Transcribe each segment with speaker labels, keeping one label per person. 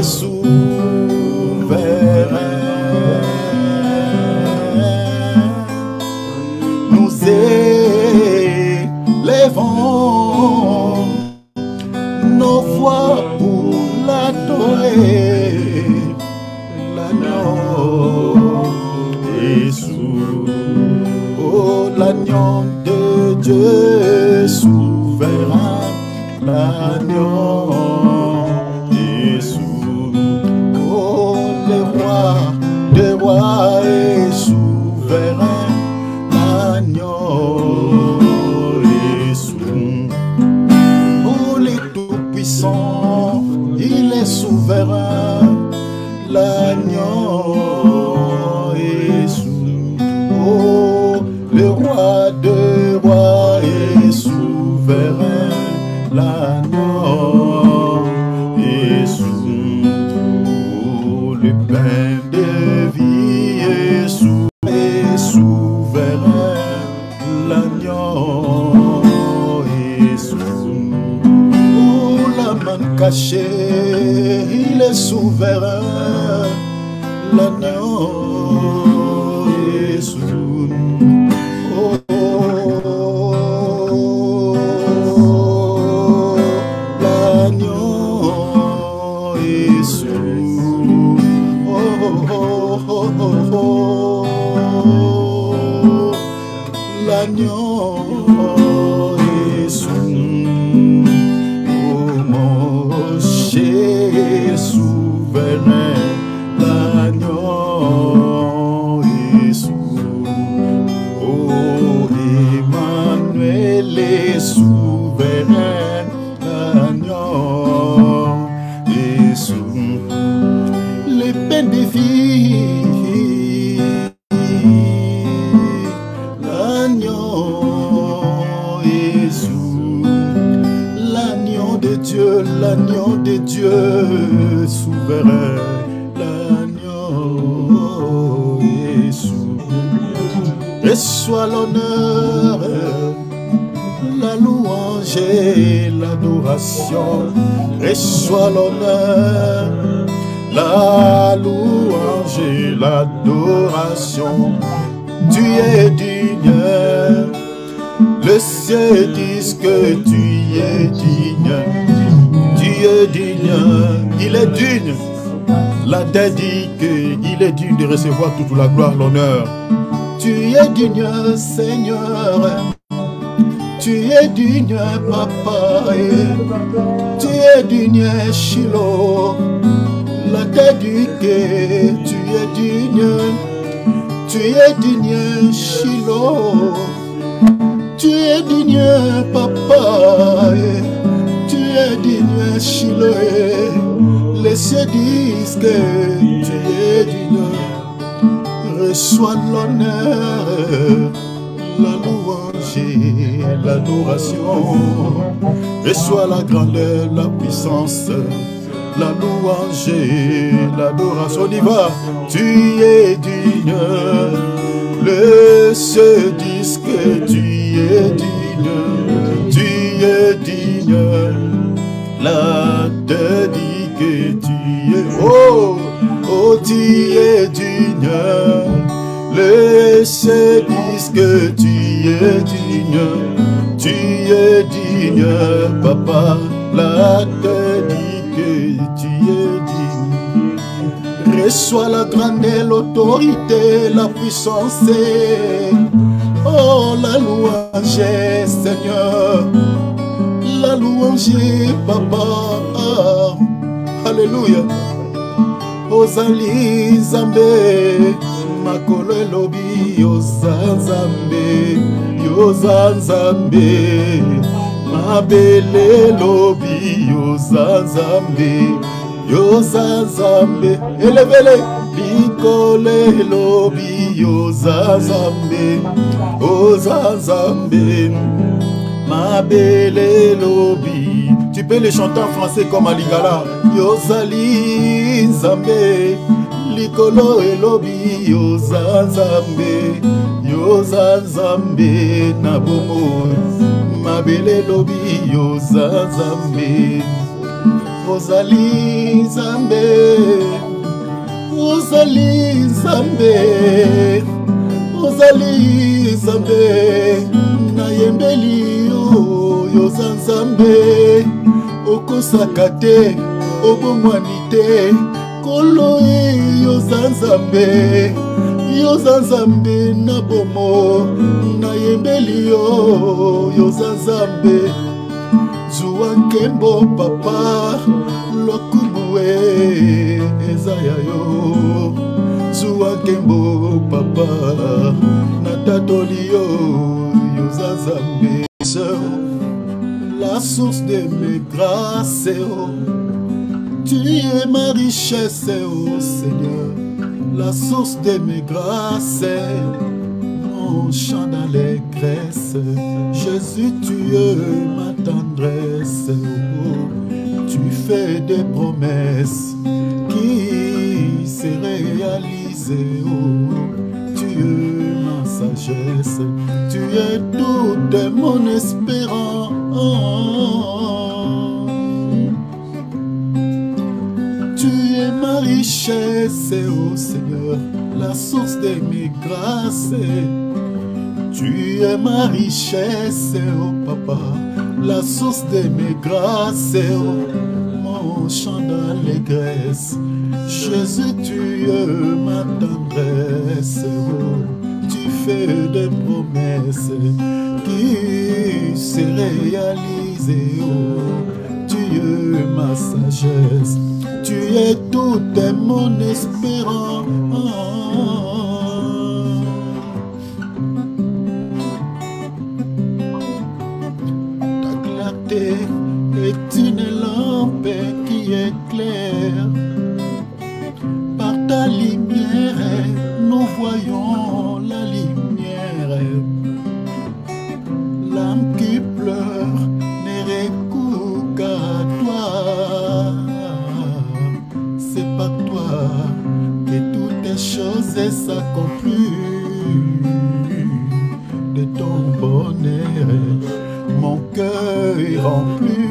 Speaker 1: souverain. Nous élevons nos voix pour l'adorer, l'agneau Jésus, oh l'agneau de Dieu souverain, l'agneau Jésus, oh le roi des rois et souverain, l'agneau Jésus, oh les tout-puissants, il est souverain, l'agneau Jésus, oh le roi des rois et souverain, l'agneau Jésus, oh le pain de vie est souverain, l'agneau Jésus, oh la main cachée, il est souverain, l'agneau Jésus, oh, l'agneau Jésus, oh, l'agneau Jésus, oh mon cher souverain, l'agneau Jésus, oh Emmanuel est souverain, l'agneau Jésus, les peines de vie, l'agneau Jésus, l'agneau de Dieu souverain, l'agneau Jésus, reçois l'honneur, la louange et l'adoration, reçois l'honneur, la louange et l'adoration, tu es digne, le ciel dit que tu es digne, il est digne, la terre dit qu'il est digne de recevoir toute la gloire, l'honneur, tu es digne Seigneur, tu es digne Papa, tu es digne Shiloh, la terre dit que tu es digne Shiloh, tu es digne Papa, tu es digne Shiloh, les cieux disent que tu es digne, reçois l'honneur, la louange et l'adoration, reçois la grandeur, la puissance, la louange et l'adoration. On y va, tu es digne, le ciel dit que tu es digne, la terre dit que tu es, oh, tu es digne, le ciel dit que tu es digne, Papa, la terre dit que tu es digne, reçois la grandeur, l'autorité, la puissance, oh la louange Seigneur, la louange Papa, alléluia, ozali Nzambe, makolo elobi yoza Nzambe, mabele elobi yoza Nzambe, elevele likolo elobi yoza Nzambe, mabele elobi. Tu peux les chanter en français comme à Lingala. Yozali Nzambe, likolo elobi yoza Nzambe, na bomo mabele elobi yoza Nzambe, ozali Nzambe, ozali Nzambe, ozali Nzambe, nayembeli yo yoza Nzambe, okosaka te, obomwani te, kolo yoza Nzambe, yoza Nzambe na bomo, nayembeli yo yoza Nzambe, zuwa nkembo papa, lokumu ezaya yo, zuwa nkembo papa, natatoli yo yoza Nzambe. La source de mes grâces, oh, tu es ma richesse, oh Seigneur. La source de mes grâces, mon chant d'allégresse. Jésus, tu es ma tendresse, oh, tu fais des promesses qui se réalisent, oh, tu es ma sagesse, tu es toute mon espérance. Tu es ma richesse, oh Seigneur, la source de mes grâces. Tu es ma richesse, oh Papa, la source de mes grâces, oh, mon chant d'allégresse. Jésus, tu es ma tendresse, oh, tu fais des promesses qui se réalisent, oh, tu es ma sagesse, tu es toute mon espérance. Ta clarté est une lampe qui éclaire. Par ta lumière, nous voyons la lumière. L'âme qui pleure n'est recours qu'à toi. C'est par toi que toutes les choses s'accomplissent. De ton bonheur, mon cœur est rempli.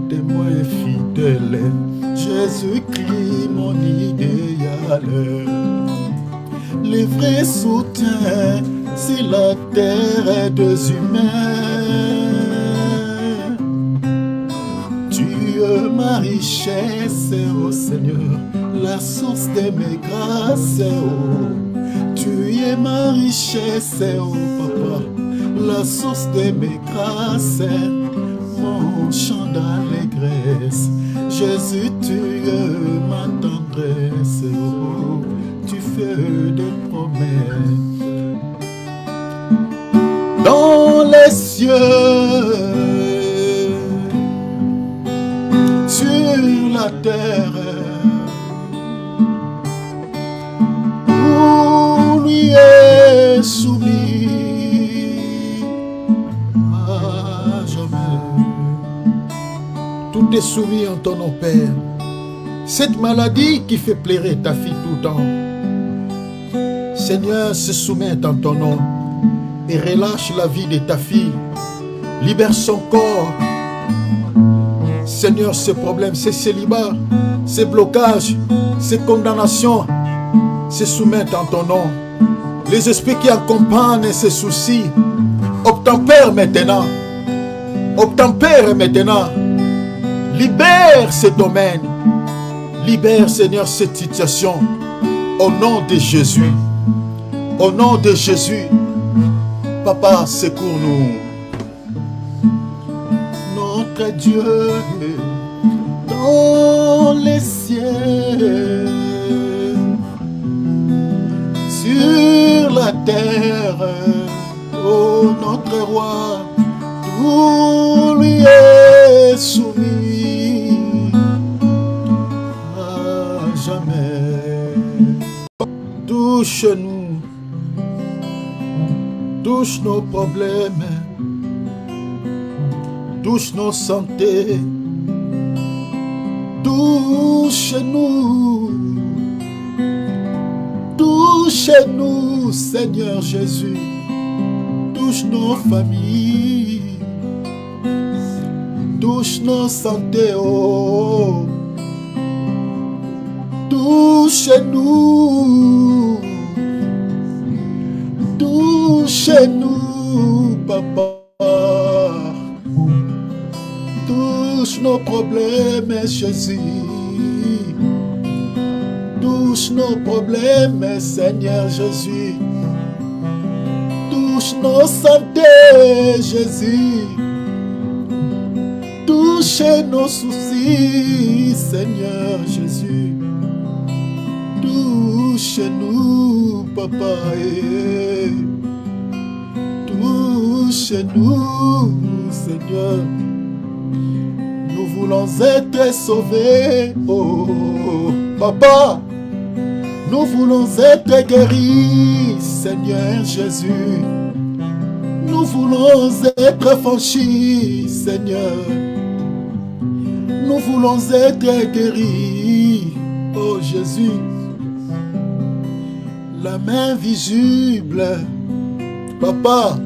Speaker 1: Témoin fidèle, Jésus-Christ mon idéal. Les vrais soutiens sur la terre des humains. Tu es ma richesse, oh Seigneur, la source de mes grâces, oh. Tu es ma richesse, oh Papa, la source de mes grâces, mon chant d'allégresse. Jésus, tu es ma tendresse, oh, tu fais des promesses. Dans les cieux, sur la terre, où lui est soumis à jamais. Tout est soumis en ton nom, Père. Cette maladie qui fait pleurer ta fille tout le temps, Seigneur, se soumet en ton nom et relâche la vie de ta fille. Libère son corps. Seigneur, ce problème, ces célibats, ces blocages, ces condamnations, se soumettent en ton nom. Les esprits qui accompagnent ces soucis, obtempère maintenant. Obtempère maintenant. Libère ce domaine. Libère, Seigneur, cette situation. Au nom de Jésus. Au nom de Jésus. Papa, secours-nous. Notre Dieu dans les cieux, sur la terre, oh notre roi, tout lui est soumis à jamais. Touche-nous, touche nos problèmes, touche nos santé, touche-nous, touche-nous, Seigneur Jésus, touche nos familles, touche nos santé, oh, touchez-nous. Touchez-nous, papa. Touche nos problèmes, Jésus. Touche nos problèmes, Seigneur Jésus. Touche nos santé, Jésus. Touche nos soucis, Seigneur Jésus. Touche-nous, papa. Touche-nous, Seigneur. Nous voulons être sauvés, oh, papa. Nous voulons être guéris, Seigneur Jésus. Nous voulons être franchis, Seigneur. Nous voulons être guéris, oh Jésus. La main visible, papa.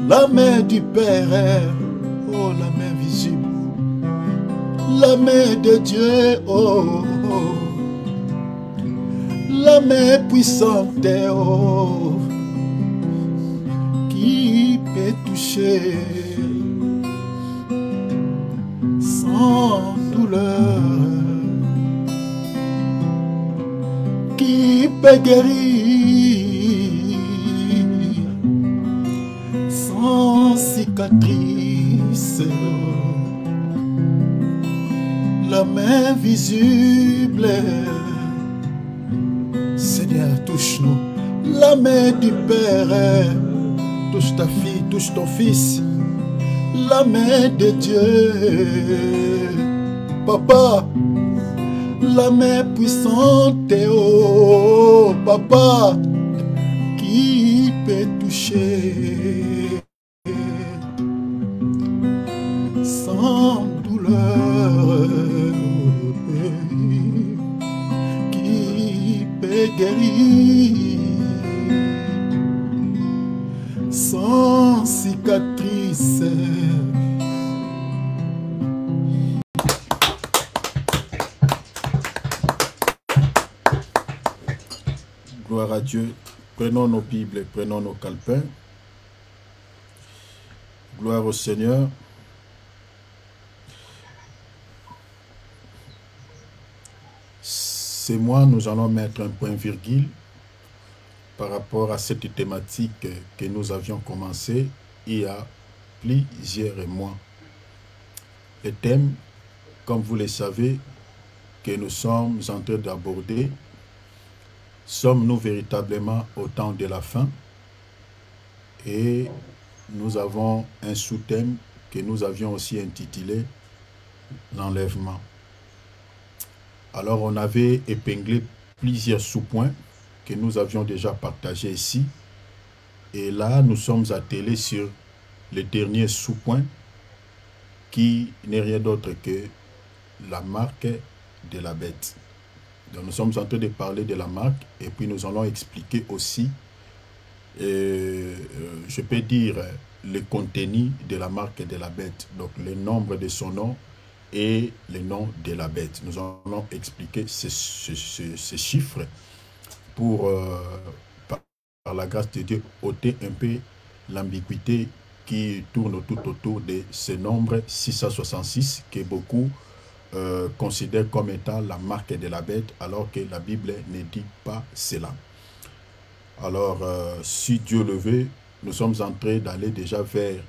Speaker 1: La main du Père, oh la main visible. La main de Dieu, oh, oh. La main puissante, oh, qui peut toucher sans douleur, qui peut guérir sans cicatrice. La main visible, Seigneur, touche-nous. La main du Père, touche ta fille, touche ton fils. La main de Dieu, papa. La main puissante, oh, papa, qui peut toucher sans douleur, qui peut guérir sans cicatrice. Gloire à Dieu. Prenons nos Bibles, prenons nos calepins. Gloire au Seigneur. C'est moi, nous allons mettre un point virgule par rapport à cette thématique que nous avions commencé il y a plusieurs mois. Le thème, comme vous le savez, que nous sommes en train d'aborder, sommes-nous véritablement au temps de la fin? Et nous avons un sous-thème que nous avions aussi intitulé l'enlèvement. Alors on avait épinglé plusieurs sous-points que nous avions déjà partagés ici. Et là, nous sommes attelés sur le dernier sous-point qui n'est rien d'autre que la marque de la bête. Donc nous sommes en train de parler de la marque et puis nous allons expliquer aussi, je peux dire, le contenu de la marque de la bête. Donc le nombre de son nom et le nom de la bête. Nous allons expliquer ces chiffres pour, par la grâce de Dieu, ôter un peu l'ambiguïté qui tourne tout autour de ce nombre 666 que beaucoup considère comme étant la marque de la bête, alors que la Bible ne dit pas cela. Alors, si Dieu le veut, nous sommes en train d'aller déjà vers,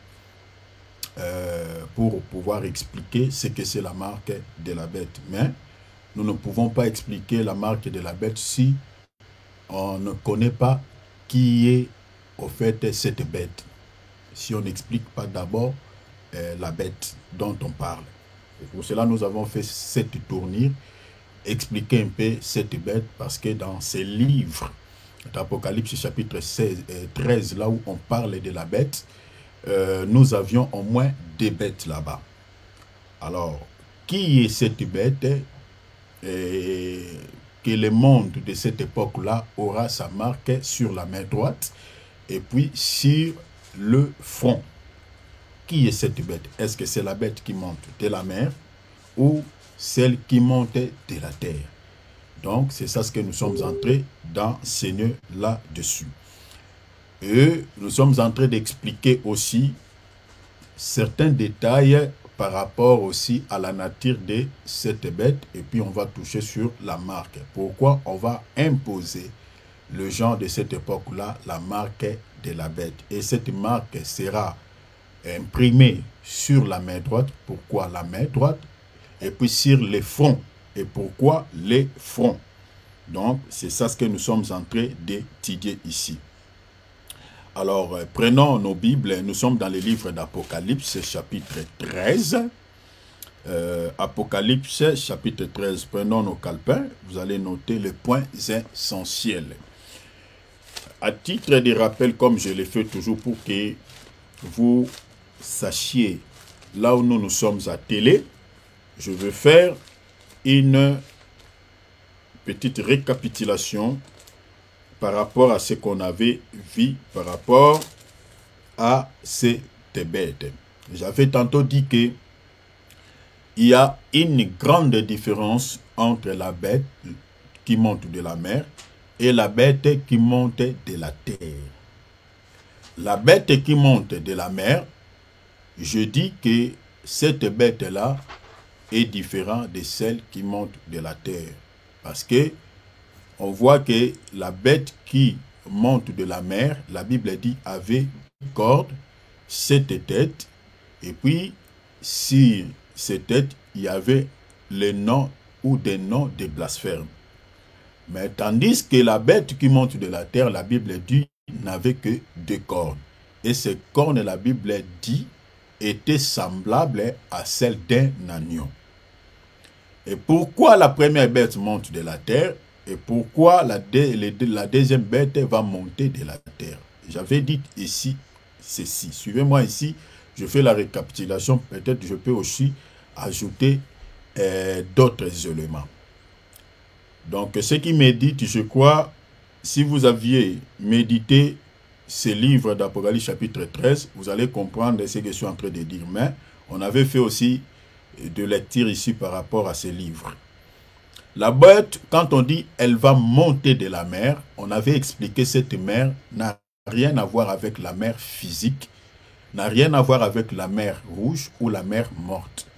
Speaker 1: pour pouvoir expliquer ce que c'est la marque de la bête. Mais nous ne pouvons pas expliquer la marque de la bête si on ne connaît pas qui est au fait cette bête. Si on n'explique pas d'abord la bête dont on parle. Et pour cela, nous avons fait cette tournure, expliquer un peu cette bête, parce que dans ces livres d'Apocalypse chapitre 13, là où on parle de la bête, nous avions au moins des bêtes là-bas. Alors, qui est cette bête? Que le monde de cette époque-là aura sa marque sur la main droite et puis sur le front. Qui est cette bête? Est-ce que c'est la bête qui monte de la mer ou celle qui monte de la terre? Donc, c'est ça ce que nous sommes entrés d'enseigner là-dessus. Et nous sommes en train d'expliquer aussi certains détails par rapport aussi à la nature de cette bête. Et puis, on va toucher sur la marque. Pourquoi on va imposer le genre de cette époque-là, la marque de la bête. Et cette marque sera imprimée sur la main droite. Pourquoi la main droite? Et puis sur les fronts. Et pourquoi les fronts? Donc, c'est ça ce que nous sommes en train d'étudier ici. Alors, prenons nos Bibles. Nous sommes dans le livre d'Apocalypse, chapitre 13. Apocalypse, chapitre 13. Prenons nos calepins. Vous allez noter les points essentiels. À titre de rappel, comme je le fais toujours pour que vous sachiez là où nous sommes attelés, je vais faire une petite récapitulation par rapport à ce qu'on avait vu, par rapport à cette bête. J'avais tantôt dit que il y a une grande différence entre la bête qui monte de la mer et la bête qui monte de la terre. La bête qui monte de la mer, je dis que cette bête-là est différente de celle qui monte de la terre. Parce que on voit que la bête qui monte de la mer, la Bible dit, avait cordes, 7 têtes, et puis sur ces têtes, il y avait les noms ou des noms de blasphèmes. Mais tandis que la bête qui monte de la terre, la Bible dit, n'avait que 2 cornes. Et ces cornes, la Bible dit, étaient semblables à celles d'un agneau. Et pourquoi la première bête monte de la terre et pourquoi la deuxième bête va monter de la terre? J'avais dit ici ceci. Suivez-moi ici, je fais la récapitulation. Peut-être je peux aussi ajouter d'autres éléments. Donc, ce qui médite, je crois, si vous aviez médité ce livre d'Apocalypse chapitre 13, vous allez comprendre ce que je suis en train de dire. Mais on avait fait aussi de lecture ici par rapport à ce livre. La bête, quand on dit elle va monter de la mer, on avait expliqué cette mer n'a rien à voir avec la mer physique, n'a rien à voir avec la mer rouge ou la mer morte.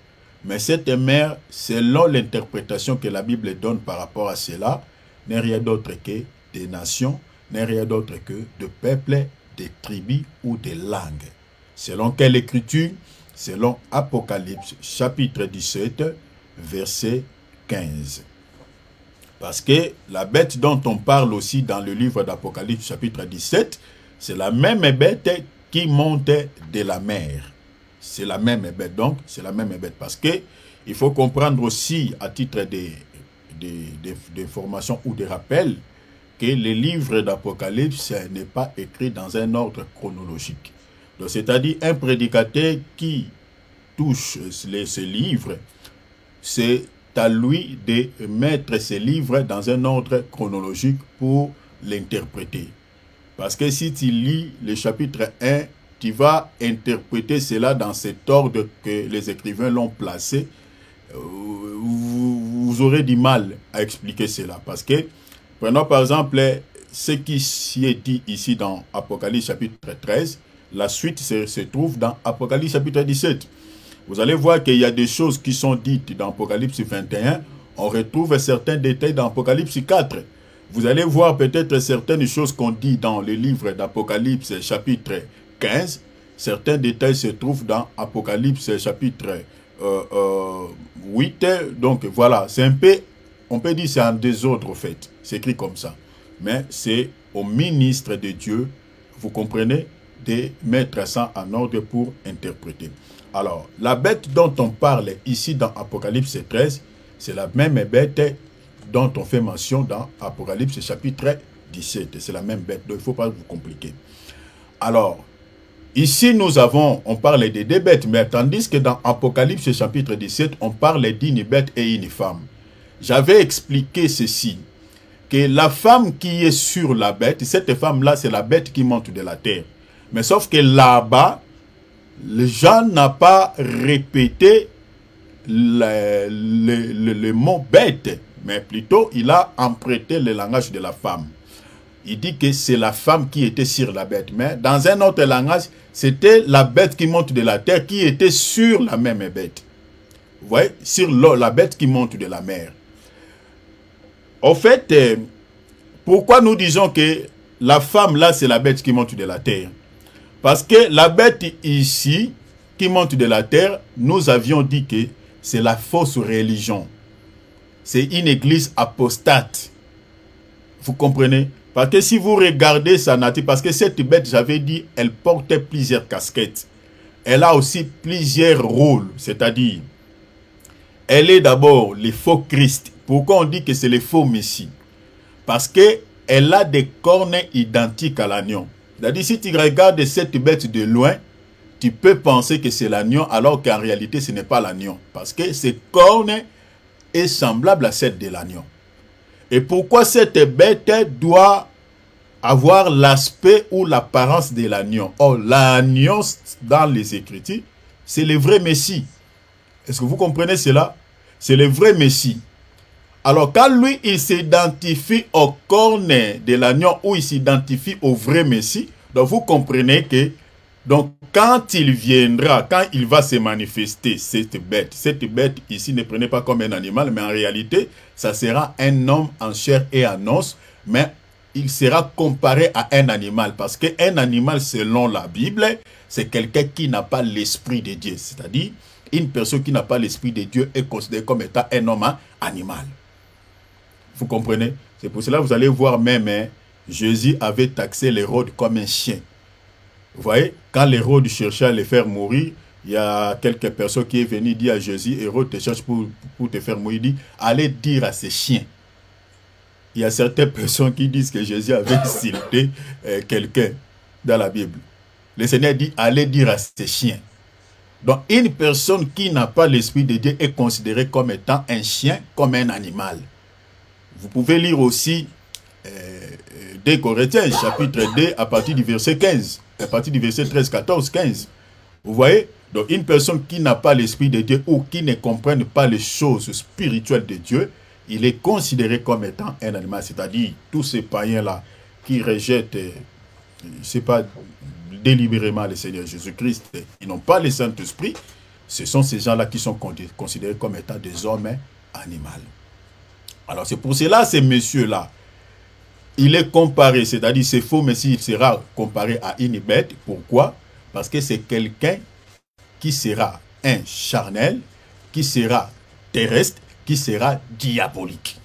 Speaker 1: Mais cette mer, selon l'interprétation que la Bible donne par rapport à cela, n'est rien d'autre que des nations, n'est rien d'autre que de peuples, des tribus ou des langues. Selon quelle écriture? Selon Apocalypse chapitre 17, verset 15. Parce que la bête dont on parle aussi dans le livre d'Apocalypse chapitre 17, c'est la même bête qui monte de la mer. C'est la même bête, donc c'est la même bête. Parce que il faut comprendre aussi, à titre d'information ou de rappel, que le livre d'Apocalypse n'est pas écrit dans un ordre chronologique. C'est-à-dire un prédicateur qui touche ce livre, c'est à lui de mettre ce livre dans un ordre chronologique pour l'interpréter. Parce que si tu lis le chapitre 1, tu vas interpréter cela dans cet ordre que les écrivains l'ont placé. Vous aurez du mal à expliquer cela. Parce que, prenons par exemple ce qui s'y est dit ici dans Apocalypse chapitre 13, la suite se trouve dans Apocalypse chapitre 17. Vous allez voir qu'il y a des choses qui sont dites dans Apocalypse 21. On retrouve certains détails dans Apocalypse 4. Vous allez voir peut-être certaines choses qu'on dit dans le livre d'Apocalypse chapitre 15. Certains détails se trouvent dans Apocalypse chapitre 8. Donc voilà, c'est un peu, on peut dire c'est en désordre au fait. C'est écrit comme ça. Mais c'est au ministre de Dieu, vous comprenez, de mettre ça en ordre pour interpréter. Alors, la bête dont on parle ici dans Apocalypse 13, c'est la même bête dont on fait mention dans Apocalypse chapitre 17. C'est la même bête, donc il ne faut pas vous compliquer. Alors, ici on parle de 2 bêtes, mais tandis que dans Apocalypse chapitre 17, on parle d'une bête et une femme. J'avais expliqué ceci, que la femme qui est sur la bête, cette femme-là, c'est la bête qui monte de la terre. Mais sauf que là-bas, Jean n'a pas répété le mot bête, mais plutôt il a emprunté le langage de la femme. Il dit que c'est la femme qui était sur la bête, mais dans un autre langage, c'était la bête qui monte de la terre qui était sur la même bête. Vous voyez, sur la bête qui monte de la mer. En fait, pourquoi nous disons que la femme là, c'est la bête qui monte de la terre? Parce que la bête ici, qui monte de la terre, nous avions dit que c'est la fausse religion. C'est une église apostate. Vous comprenez? Parce que si vous regardez sa nature, parce que cette bête, j'avais dit, elle portait plusieurs casquettes. Elle a aussi plusieurs rôles, c'est-à-dire, elle est d'abord le faux Christ. Pourquoi on dit que c'est le faux Messie? Parce qu'elle a des cornes identiques à l'agneau. C'est-à-dire, si tu regardes cette bête de loin, tu peux penser que c'est l'agneau, alors qu'en réalité, ce n'est pas l'agneau. Parce que ses cornes est semblable à celle de l'agneau. Et pourquoi cette bête doit avoir l'aspect ou l'apparence de l'agneau? Or, l'agneau, dans les Écritures, c'est le vrai Messie. Est-ce que vous comprenez cela? C'est le vrai Messie. Alors, quand lui, il s'identifie aux cornes de l'agneau ou il s'identifie au vrai Messie, donc vous comprenez que, donc, quand il viendra, quand il va se manifester, cette bête ici, ne prenez pas comme un animal, mais en réalité, ça sera un homme en chair et en os, mais il sera comparé à un animal, parce qu'un animal, selon la Bible, c'est quelqu'un qui n'a pas l'esprit de Dieu, c'est-à-dire, une personne qui n'a pas l'esprit de Dieu est considérée comme étant un homme animal. Vous comprenez? C'est pour cela que vous allez voir même, hein, Jésus avait taxé l'Hérode comme un chien. Vous voyez, quand l'Hérode cherchait à le faire mourir, il y a quelques personnes qui est venu dire à Jésus, Hérode te cherche pour te faire mourir, il dit, allez dire à ces chiens. Il y a certaines personnes qui disent que Jésus avait insulté quelqu'un dans la Bible. Le Seigneur dit, allez dire à ces chiens. Donc, une personne qui n'a pas l'esprit de Dieu est considérée comme étant un chien, comme un animal. Vous pouvez lire aussi 2 Corinthiens, chapitre 2, à partir du verset 15. À partir du verset 13, 14, 15. Vous voyez? Donc, une personne qui n'a pas l'esprit de Dieu ou qui ne comprenne pas les choses spirituelles de Dieu, il est considéré comme étant un animal. C'est-à-dire, tous ces païens-là qui rejettent, c'est pas délibérément le Seigneur Jésus-Christ, ils n'ont pas le Saint-Esprit, ce sont ces gens-là qui sont considérés comme étant des hommes animaux. Alors, c'est pour cela, ces messieurs-là, il est comparé, c'est-à-dire c'est faux, mais s'il sera comparé à une bête. Pourquoi? Parce que c'est quelqu'un qui sera un charnel, qui sera terrestre, qui sera diabolique.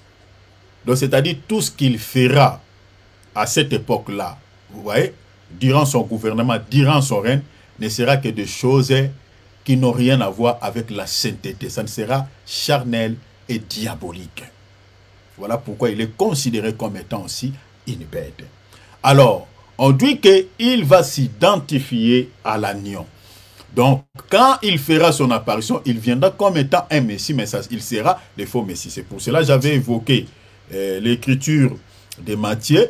Speaker 1: Donc, c'est-à-dire tout ce qu'il fera à cette époque-là, vous voyez, durant son gouvernement, durant son règne, ne sera que des choses qui n'ont rien à voir avec la sainteté. Ça ne sera charnel et diabolique. Voilà pourquoi il est considéré comme étant aussi une bête. Alors, on dit qu'il va s'identifier à l'agneau. Donc, quand il fera son apparition, il viendra comme étant un Messie, mais ça, il sera le faux Messie. C'est pour cela que j'avais évoqué l'écriture de Matthieu,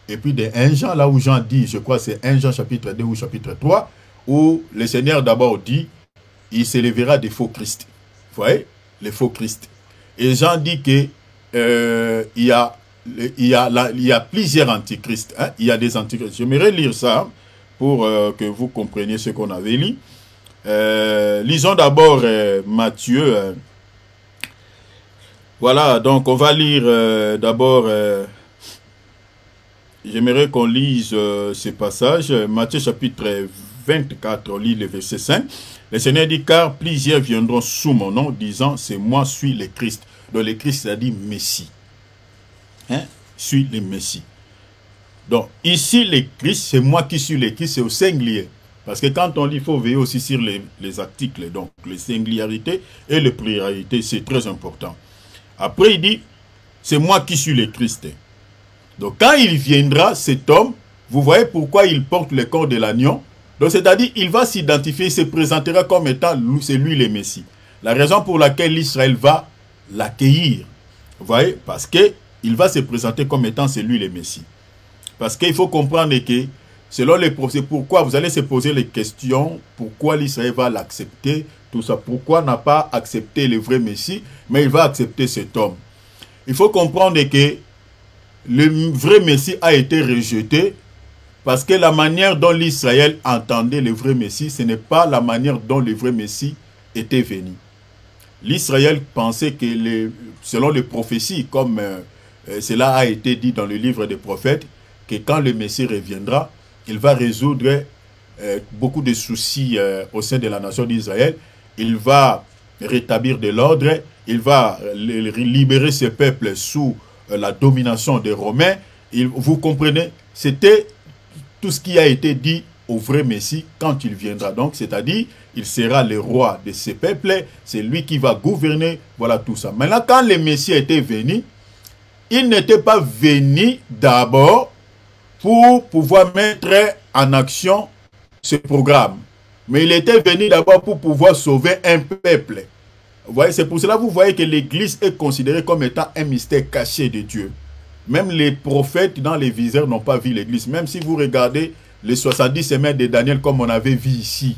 Speaker 1: et puis de 1 Jean, là où Jean dit, je crois c'est 1 Jean chapitre 2 ou chapitre 3, où le Seigneur d'abord dit, il s'élèvera des faux Christ. Vous voyez, les faux Christ. Et Jean dit que il y a plusieurs antichrists. Hein? Il y a des antichrists. J'aimerais lire ça pour que vous compreniez ce qu'on avait lu. Lisons d'abord Matthieu. Voilà, donc on va lire d'abord... J'aimerais qu'on lise ce passage. Matthieu chapitre 24, on lit le verset 5. Le Seigneur dit, car plusieurs viendront sous mon nom, disant, c'est moi, suis le Christ. Donc le Christ, c'est-à-dire Messie. Hein? Suis le Messie. Donc ici, le Christ, c'est moi qui suis le Christ, c'est au singulier. Parce que quand on lit, il faut veiller aussi sur les articles. Donc les singularités et les pluralités, c'est très important. Après, il dit, c'est moi qui suis le Christ. Donc quand il viendra, cet homme, vous voyez pourquoi il porte le corps de l'agneau. Donc c'est-à-dire, il va s'identifier, il se présentera comme étant, c'est lui le Messie. La raison pour laquelle Israël va l'accueillir, vous voyez, parce qu'il va se présenter comme étant celui le Messie. Parce qu'il faut comprendre que, selon les procès, pourquoi vous allez se poser les questions, pourquoi l'Israël va l'accepter, tout ça, pourquoi n'a pas accepté le vrai Messie, mais il va accepter cet homme. il faut comprendre que le vrai Messie a été rejeté parce que la manière dont l'Israël entendait le vrai Messie, ce n'est pas la manière dont le vrai Messie était venu. L'Israël pensait que, selon les prophéties, comme cela a été dit dans le livre des prophètes, que quand le Messie reviendra, il va résoudre beaucoup de soucis au sein de la nation d'Israël. Il va rétablir de l'ordre, il va libérer ce peuple sous la domination des Romains. Vous comprenez, c'était tout ce qui a été dit au vrai Messie quand il viendra. Donc, c'est-à-dire, il sera le roi de ce peuple, c'est lui qui va gouverner, voilà tout ça. Maintenant, quand le Messie était venu, il n'était pas venu d'abord pour pouvoir mettre en action ce programme. Mais il était venu d'abord pour pouvoir sauver un peuple. Vous voyez, c'est pour cela que vous voyez que l'Église est considérée comme étant un mystère caché de Dieu. Même les prophètes dans les visaires n'ont pas vu l'Église. Même si vous regardez les 70 semaines de Daniel comme on avait vu ici.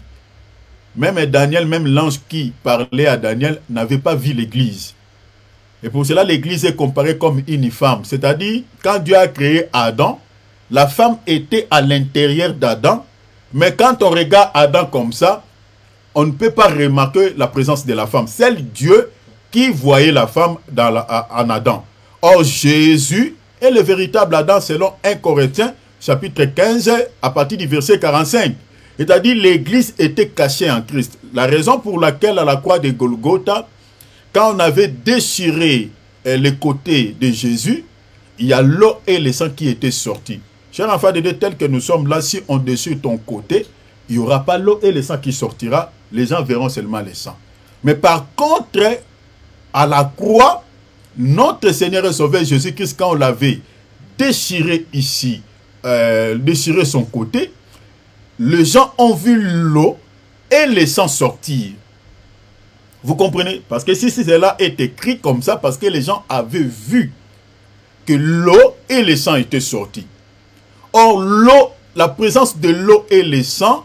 Speaker 1: Même Daniel, même l'ange qui parlait à Daniel n'avait pas vu l'Église. Et pour cela, l'Église est comparée comme une femme. C'est-à-dire, quand Dieu a créé Adam, la femme était à l'intérieur d'Adam. Mais quand on regarde Adam comme ça, on ne peut pas remarquer la présence de la femme. C'est Dieu qui voyait la femme en Adam. Or, Jésus est le véritable Adam selon 1 Corinthiens, chapitre 15, à partir du verset 45. C'est-à-dire, l'Église était cachée en Christ. La raison pour laquelle, à la croix de Golgotha, quand on avait déchiré les côtés de Jésus, il y a l'eau et le sang qui étaient sortis. Cher enfant de Dieu, tel que nous sommes là, si on déchire ton côté, il n'y aura pas l'eau et le sang qui sortira. Les gens verront seulement le sang. Mais par contre, à la croix, notre Seigneur et Sauveur Jésus-Christ, quand on l'avait déchiré ici, déchiré son côté, les gens ont vu l'eau et le sang sortir. Vous comprenez? Parce que si cela est écrit comme ça, parce que les gens avaient vu que l'eau et le sang étaient sortis. Or, l'eau, la présence de l'eau et le sang,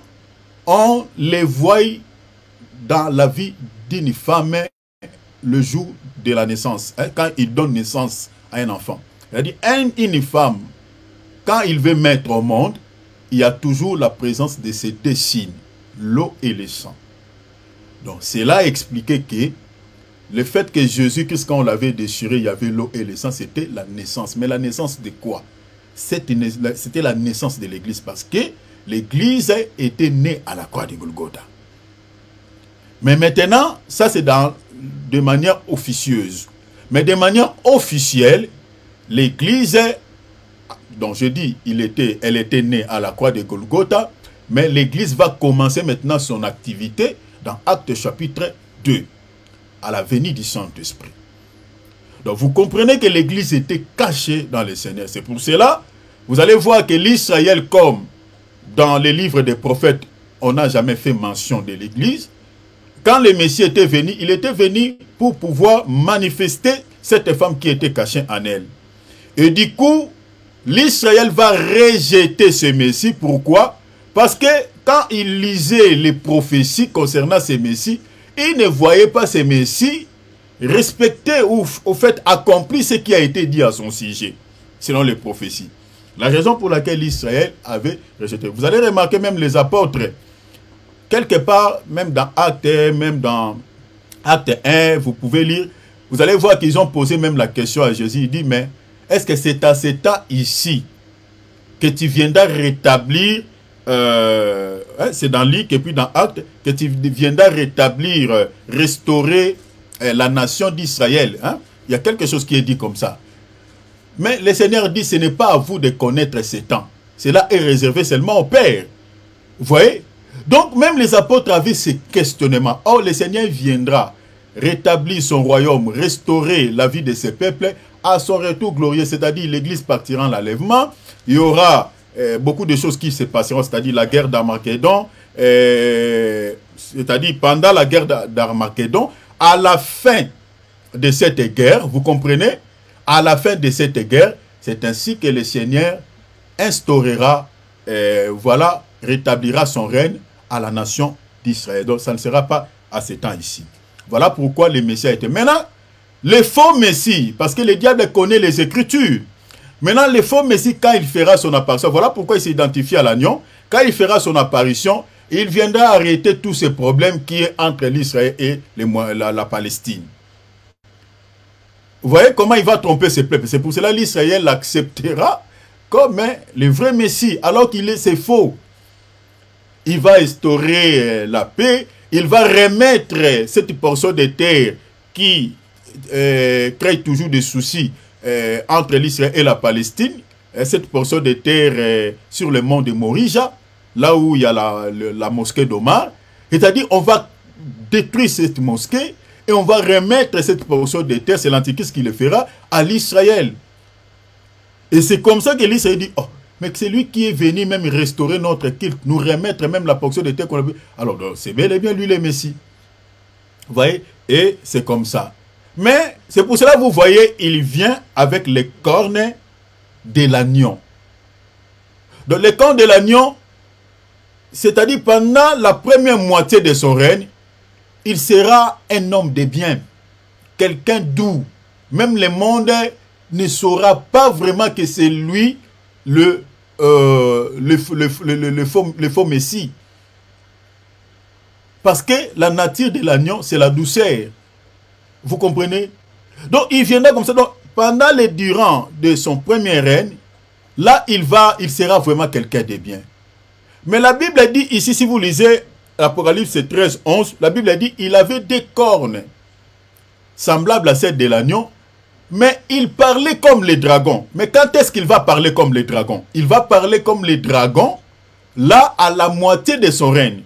Speaker 1: on les voit dans la vie d'une femme le jour de la naissance, hein, quand il donne naissance à un enfant. C'est-à-dire, une femme, quand il veut mettre au monde, il y a toujours la présence de ces deux signes, l'eau et le sang. Donc, cela expliquait que le fait que Jésus-Christ, quand on l'avait déchiré, il y avait l'eau et le sang, c'était la naissance. Mais la naissance de quoi? C'était la naissance de l'Église, parce que l'Église était née à la croix de Golgotha. Mais maintenant, ça c'est de manière officieuse. Mais de manière officielle, l'Église, donc je dis, elle était née à la croix de Golgotha, mais l'Église va commencer maintenant son activité dans Actes chapitre 2, à la venue du Saint-Esprit. Donc vous comprenez que l'Église était cachée dans le Seigneur. C'est pour cela, vous allez voir que l'Israël, comme dans les livres des prophètes, on n'a jamais fait mention de l'Église. Quand le Messie était venu, il était venu pour pouvoir manifester cette femme qui était cachée en elle. Et du coup, l'Israël va rejeter ce Messie. Pourquoi? Parce que quand il lisait les prophéties concernant ce Messie, il ne voyait pas ce Messie respecter ou au fait accomplir ce qui a été dit à son sujet, selon les prophéties. La raison pour laquelle Israël avait rejeté. Vous allez remarquer même les apôtres, quelque part, même dans Acte 1, vous pouvez lire, vous allez voir qu'ils ont posé même la question à Jésus. Il dit, mais est-ce que c'est à cet état ici que tu viendras rétablir, c'est dans Luc et puis dans Acte, que tu viendras rétablir, restaurer la nation d'Israël. Hein? Il y a quelque chose qui est dit comme ça. Mais le Seigneur dit, ce n'est pas à vous de connaître ces temps. Cela est réservé seulement au Père. Vous voyez? Donc même les apôtres avaient ces questionnements. Or, le Seigneur viendra rétablir son royaume, restaurer la vie de ses peuples à son retour glorieux. C'est-à-dire l'Église partira en l'enlèvement. Il y aura beaucoup de choses qui se passeront, c'est-à-dire la guerre d'Armageddon. C'est-à-dire pendant la guerre d'Armageddon, à la fin de cette guerre, vous comprenez? À la fin de cette guerre, c'est ainsi que le Seigneur instaurera, voilà, rétablira son règne à la nation d'Israël. Donc, ça ne sera pas à ce temps ici. Voilà pourquoi le Messie a été. Maintenant, les faux messies, parce que le diable connaît les Écritures. Maintenant, le faux messie, quand il fera son apparition, voilà pourquoi il s'identifie à l'agneau, quand il fera son apparition, il viendra arrêter tous ces problèmes qui est entre l'Israël et la Palestine. Vous voyez comment il va tromper ses peuples. C'est pour cela que l'Israël l'acceptera comme le vrai Messie, alors qu'il est, c'est faux. Il va instaurer la paix, il va remettre cette portion de terre qui crée toujours des soucis entre l'Israël et la Palestine, cette portion de terre sur le mont de Morija, là où il y a la mosquée d'Omar. C'est-à-dire, on va détruire cette mosquée et on va remettre cette portion de terre, c'est l'Antichrist qui le fera, à l'Israël. Et c'est comme ça que l'Israël dit, oh, mais c'est lui qui est venu même restaurer notre culte, nous remettre même la portion de terre qu'on a vu. Alors, c'est bel et bien lui le Messie. Vous voyez? Et c'est comme ça. Mais c'est pour cela que vous voyez, il vient avec les cornes de l'agneau. Donc les cornes de l'agneau, c'est-à-dire pendant la première moitié de son règne, il sera un homme de bien, quelqu'un doux. Même le monde ne saura pas vraiment que c'est lui le faux Messie. Parce que la nature de l'agneau, c'est la douceur. Vous comprenez? Donc il viendra comme ça. Donc, pendant les durant de son premier règne, là il sera vraiment quelqu'un de bien. Mais la Bible dit ici, si vous lisez Apocalypse 13, 11, la Bible dit il avait des cornes semblables à celles de l'agneau, mais il parlait comme les dragons. Mais quand est-ce qu'il va parler comme les dragons? Il va parler comme les dragons là à la moitié de son règne.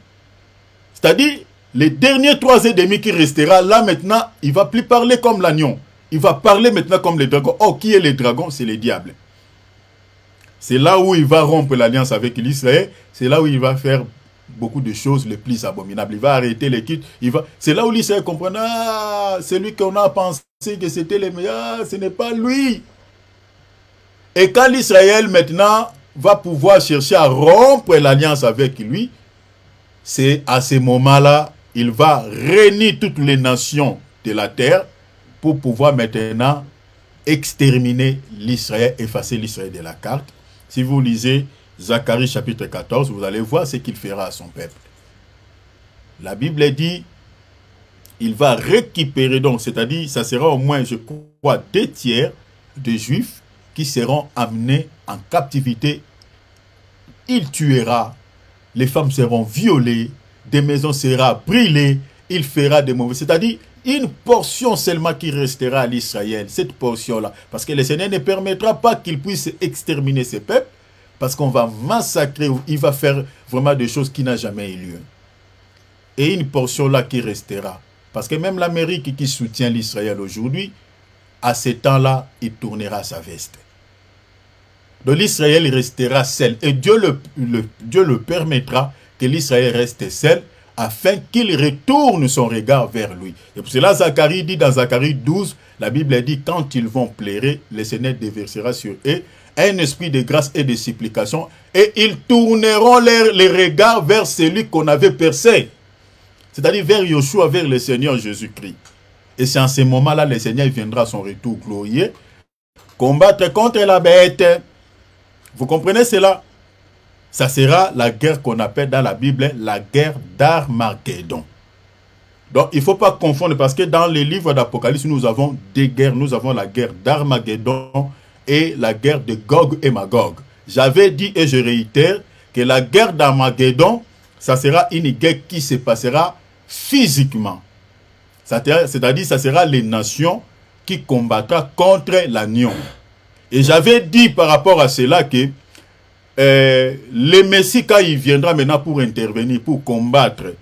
Speaker 1: C'est-à-dire, les derniers 3 ans et demi qui restera, là maintenant, il ne va plus parler comme l'agneau. Il va parler maintenant comme les dragons. Oh, qui est les dragons? C'est les diables. C'est là où il va rompre l'alliance avec l'Israël. C'est là où il va faire beaucoup de choses les plus abominables. Il va arrêter les cultes. C'est là où l'Israël comprend, ah, c'est lui qu'on a pensé que c'était le meilleur. Ce n'est pas lui. Et quand l'Israël maintenant va pouvoir chercher à rompre l'alliance avec lui, c'est à ce moment-là, il va réunir toutes les nations de la terre pour pouvoir maintenant exterminer l'Israël, effacer l'Israël de la carte. Si vous lisez Zacharie chapitre 14, vous allez voir ce qu'il fera à son peuple. La Bible dit, il va récupérer donc, c'est-à-dire, ça sera au moins, je crois, 2 tiers de Juifs qui seront amenés en captivité. Il tuera, les femmes seront violées, des maisons seront brûlées, il fera des mauvais. C'est-à-dire, une portion seulement qui restera à l'Israël, cette portion-là. Parce que le Seigneur ne permettra pas qu'il puisse exterminer ses peuples, parce qu'on va massacrer, il va faire vraiment des choses qui n'ont jamais eu lieu. Et une portion-là qui restera. Parce que même l'Amérique qui soutient l'Israël aujourd'hui, à ce temps-là, il tournera sa veste. Donc l'Israël restera seul. Et Dieu le permettra que l'Israël reste seul afin qu'il retourne son regard vers lui. Et pour cela, Zacharie dit dans Zacharie 12, la Bible dit, quand ils vont pleurer, le Seigneur déversera sur eux un esprit de grâce et de supplication, et ils tourneront les regards vers celui qu'on avait percé. C'est-à-dire vers Yoshua, vers le Seigneur Jésus-Christ. Et c'est en ce moment-là, le Seigneur viendra à son retour glorieux, combattre contre la bête. Vous comprenez cela? Ça sera la guerre qu'on appelle dans la Bible la guerre d'Armageddon. Donc il ne faut pas confondre, parce que dans les livres d'Apocalypse, nous avons 2 guerres. Nous avons la guerre d'Armageddon et la guerre de Gog et Magog. J'avais dit et je réitère que la guerre d'Armageddon, ça sera une guerre qui se passera physiquement. C'est-à-dire, ça sera les nations qui combattront contre l'agneau. Et j'avais dit par rapport à cela que le Messie, quand il viendra maintenant pour intervenir, pour combattre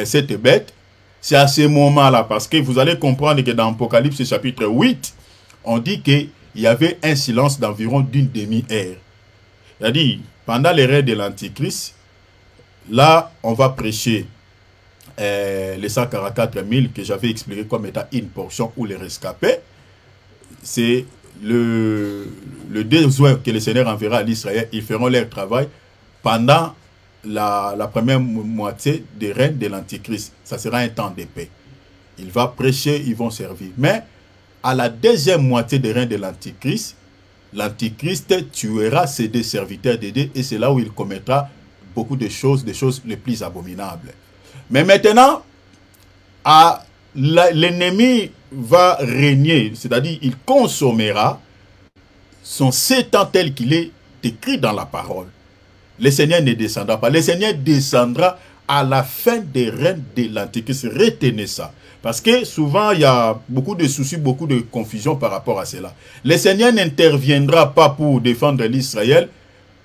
Speaker 1: cette bête, c'est à ce moment-là, parce que vous allez comprendre que dans Apocalypse chapitre 8, on dit qu'il y avait un silence d'environ d'une demi-heure. C'est-à-dire, pendant les règnes de l'Antichrist, là, on va prêcher les 144 000 que j'avais expliqué comme étant une portion ou les rescapés. C'est le besoin que le Seigneur enverra à l'Israël. Ils feront leur travail pendant la première moitié des règnes de l'Antichrist. Ça sera un temps de paix. Il va prêcher, ils vont servir. Mais à la deuxième moitié des règne de l'Antichrist, l'Antichrist tuera ses deux serviteurs de Dieu et c'est là où il commettra beaucoup de choses, des choses les plus abominables. Mais maintenant, l'ennemi va régner, c'est-à-dire il consommera son 7 ans tel qu'il est écrit dans la parole. Le Seigneur ne descendra pas. Le Seigneur descendra à la fin des règnes de l'Antichrist. Retenez ça. Parce que souvent, il y a beaucoup de soucis, beaucoup de confusion par rapport à cela. Le Seigneur n'interviendra pas pour défendre l'Israël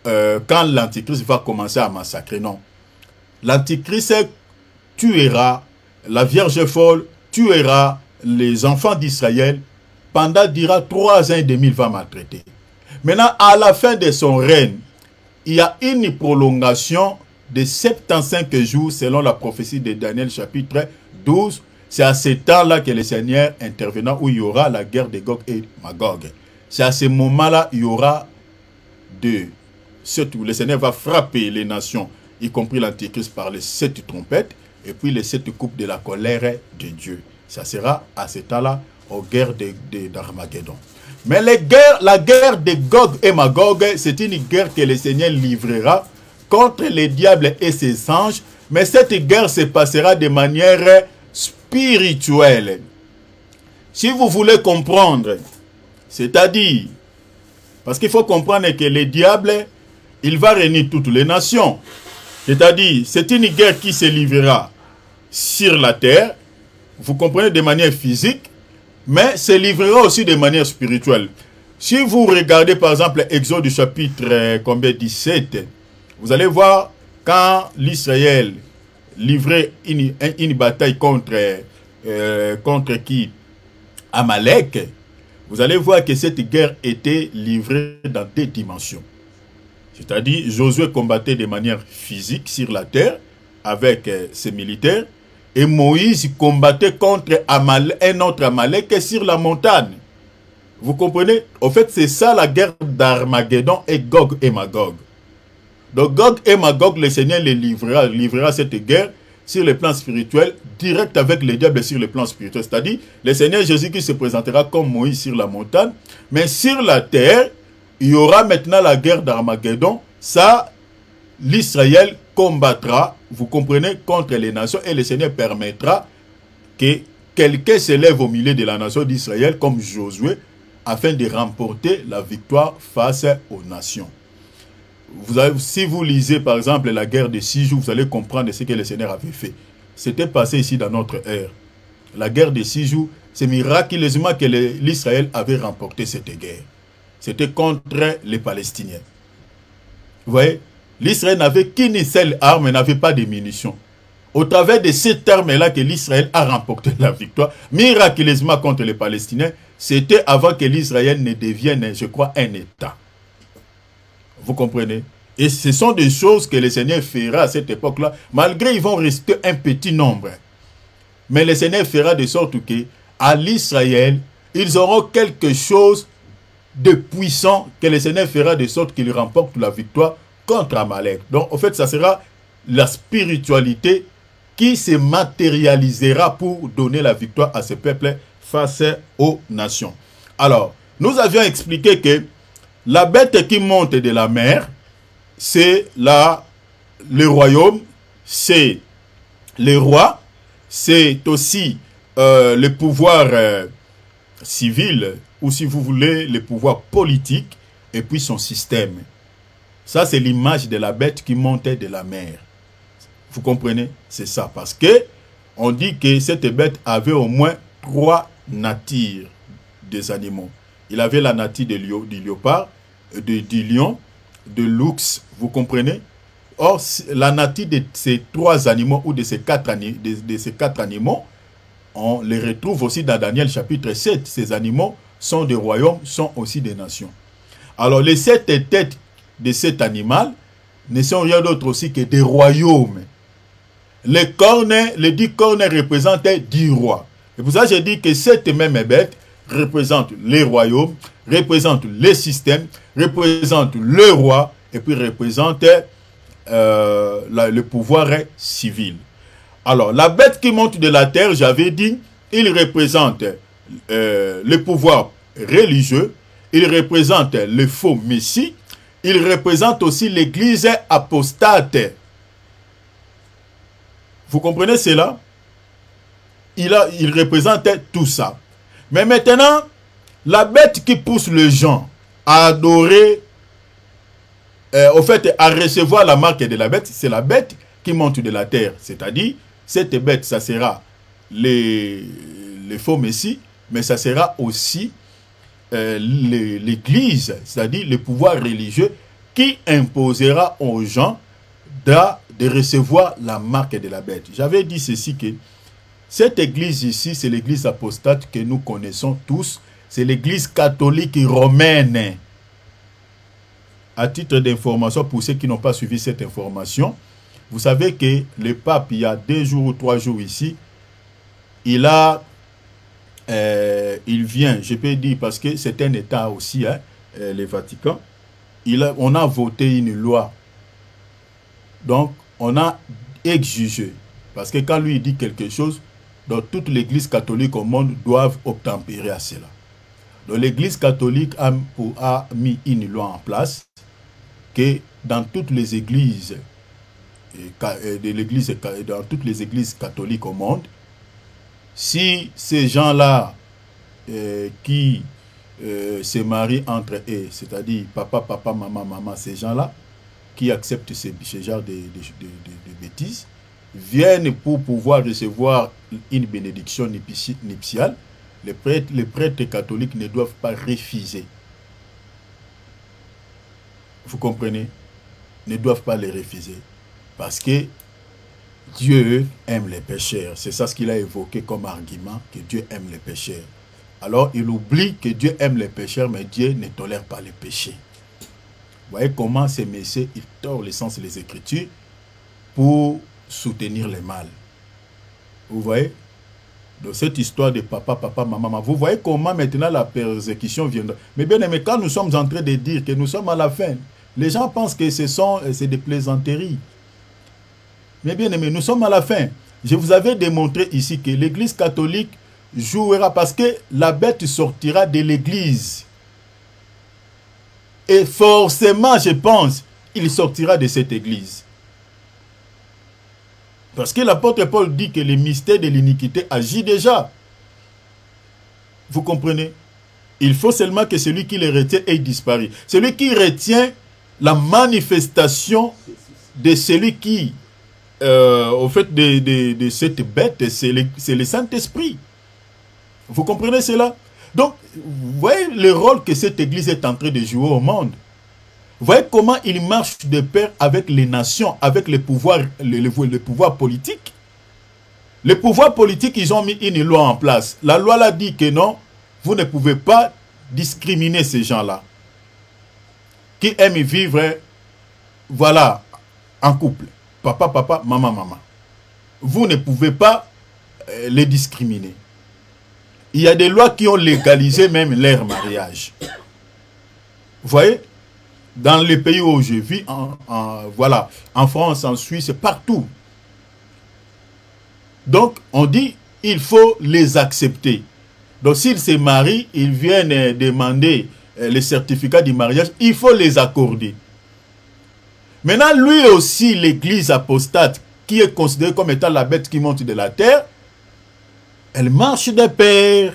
Speaker 1: quand l'Antichrist va commencer à massacrer. Non. L'Antichrist tuera la Vierge folle, tuera les enfants d'Israël. Pendant, dira, 3 ans et demi, il va maltraiter. Maintenant, à la fin de son règne, il y a une prolongation de 75 jours selon la prophétie de Daniel chapitre 12. C'est à ce temps-là que le Seigneur intervenant où il y aura la guerre de Gog et Magog. C'est à ce moment-là il y aura le Seigneur va frapper les nations, y compris l'Antichrist par les 7 trompettes et puis les 7 coupes de la colère de Dieu. Ça sera à ce temps-là aux guerres d'Armageddon. Mais la guerre de Gog et Magog, c'est une guerre que le Seigneur livrera contre les diables et ses anges. Mais cette guerre se passera de manière spirituelle. Si vous voulez comprendre, c'est-à-dire, parce qu'il faut comprendre que le diable, il va réunir toutes les nations. C'est-à-dire, c'est une guerre qui se livrera sur la terre, vous comprenez, de manière physique, mais se livrera aussi de manière spirituelle. Si vous regardez par exemple Exode chapitre 17, vous allez voir quand l'Israël livrait une bataille contre qui? Amalek. Vous allez voir que cette guerre était livrée dans 2 dimensions. C'est-à-dire Josué combattait de manière physique sur la terre avec ses militaires. Et Moïse combattait contre un autre Amalek sur la montagne. Vous comprenez? En fait, c'est ça la guerre d'Armageddon et Gog et Magog. Donc Gog et Magog, le Seigneur les livrera cette guerre sur le plan spirituel, direct avec les diables sur le plan spirituel. C'est-à-dire, le Seigneur Jésus qui se présentera comme Moïse sur la montagne, mais sur la terre, il y aura maintenant la guerre d'Armageddon. Ça, l'Israël combattra, vous comprenez, contre les nations et le Seigneur permettra que quelqu'un se lève au milieu de la nation d'Israël comme Josué afin de remporter la victoire face aux nations. Si vous lisez par exemple la guerre de 6 jours, vous allez comprendre ce que le Seigneur avait fait. C'était passé ici dans notre ère. La guerre de 6 jours, c'est miraculeusement que l'Israël avait remporté cette guerre. C'était contre les Palestiniens. Vous voyez? L'Israël n'avait qu'une seule arme et n'avait pas de munitions. Au travers de cette arme-là que l'Israël a remporté la victoire, miraculeusement contre les Palestiniens, c'était avant que l'Israël ne devienne, je crois, un État. Vous comprenez? Et ce sont des choses que le Seigneur fera à cette époque-là, malgré ils vont rester un petit nombre. Mais le Seigneur fera de sorte que, à l'Israël, ils auront quelque chose de puissant que le Seigneur fera de sorte qu'il remporte la victoire contre Amalek. Donc, en fait, ça sera la spiritualité qui se matérialisera pour donner la victoire à ce peuple face aux nations. Alors, nous avions expliqué que la bête qui monte de la mer, c'est le royaume, c'est le roi, c'est aussi le pouvoir civil, ou si vous voulez, le pouvoir politique, et puis son système. Ça, c'est l'image de la bête qui montait de la mer. Vous comprenez? C'est ça. Parce que on dit que cette bête avait au moins 3 natures des animaux. Il avait la nature du léopard, du lion, de l'ours. Vous comprenez? Or, la nature de ces 3 animaux ou de ces 4 animaux, on les retrouve aussi dans Daniel chapitre 7. Ces animaux sont des royaumes, sont aussi des nations. Alors, les 7 têtes de cet animal ne sont rien d'autre aussi que des royaumes. Les 10 cornes représentent 10 rois. Et pour ça, je dis que cette même bête représente les royaumes, représente les systèmes, représente le roi, et puis représente le pouvoir civil. Alors, la bête qui monte de la terre, j'avais dit, il représente le pouvoir religieux, il représente le faux messie, il représente aussi l'église apostate. Vous comprenez cela? Il représente tout ça. Mais maintenant, la bête qui pousse les gens à adorer, au fait, à recevoir la marque de la bête, c'est la bête qui monte de la terre. C'est-à-dire, cette bête, ça sera les faux messies, mais ça sera aussi l'église, c'est-à-dire le pouvoir religieux qui imposera aux gens de recevoir la marque de la bête. J'avais dit ceci que cette église ici, c'est l'église apostate que nous connaissons tous. C'est l'église catholique romaine. À titre d'information, pour ceux qui n'ont pas suivi cette information, vous savez que le pape, il y a 2 jours ou 3 jours ici, il vient, je peux dire, parce que c'est un État aussi, hein, le Vatican, on a voté une loi. Donc, on a exigé, parce que quand lui il dit quelque chose, donc toute l'église catholique au monde doivent obtempérer à cela. Donc l'église catholique a mis une loi en place que dans toutes les églises dans toutes les églises catholiques au monde, si ces gens-là qui se marient entre eux, c'est-à-dire papa, papa, maman, maman, ces gens-là qui acceptent ce genre de bêtises, viennent pour pouvoir recevoir une bénédiction nuptiale, les prêtres catholiques ne doivent pas refuser. Vous comprenez? Ne doivent pas les refuser. Parce que Dieu aime les pécheurs. C'est ça ce qu'il a évoqué comme argument, que Dieu aime les pécheurs. Alors il oublie que Dieu aime les pécheurs, mais Dieu ne tolère pas les péchés. Vous voyez comment ces messieurs, ils tordent le sens des Écritures pour soutenir le mal. Vous voyez? Donc cette histoire de papa, papa, maman, maman, vous voyez comment maintenant la persécution viendra. Mais bien aimé, quand nous sommes en train de dire que nous sommes à la fin, les gens pensent que c'est des plaisanteries. Mais bien aimé, nous sommes à la fin. Je vous avais démontré ici que l'église catholique jouera parce que la bête sortira de l'église. Et forcément, je pense, il sortira de cette église. Parce que l'apôtre Paul dit que le mystère de l'iniquité agit déjà. Vous comprenez? Il faut seulement que celui qui le retient ait disparu. Celui qui retient la manifestation de celui qui, au fait de cette bête, c'est le Saint-Esprit. Vous comprenez cela? Donc, vous voyez le rôle que cette église est en train de jouer au monde. Vous voyez comment il marche de pair avec les nations, avec le pouvoir politique. Le pouvoir politique, ils ont mis une loi en place. La loi là dit que non, vous ne pouvez pas discriminer ces gens-là qui aiment vivre, voilà, en couple. Papa, papa, maman, maman. Vous ne pouvez pas les discriminer. Il y a des lois qui ont légalisé même leur mariage. Vous voyez? Dans les pays où je vis, voilà, en France, en Suisse, partout. Donc, on dit, il faut les accepter. Donc, s'ils se marient, ils viennent demander les certificats du mariage, il faut les accorder. Maintenant, lui aussi, l'église apostate, qui est considérée comme étant la bête qui monte de la terre, elle marche de pair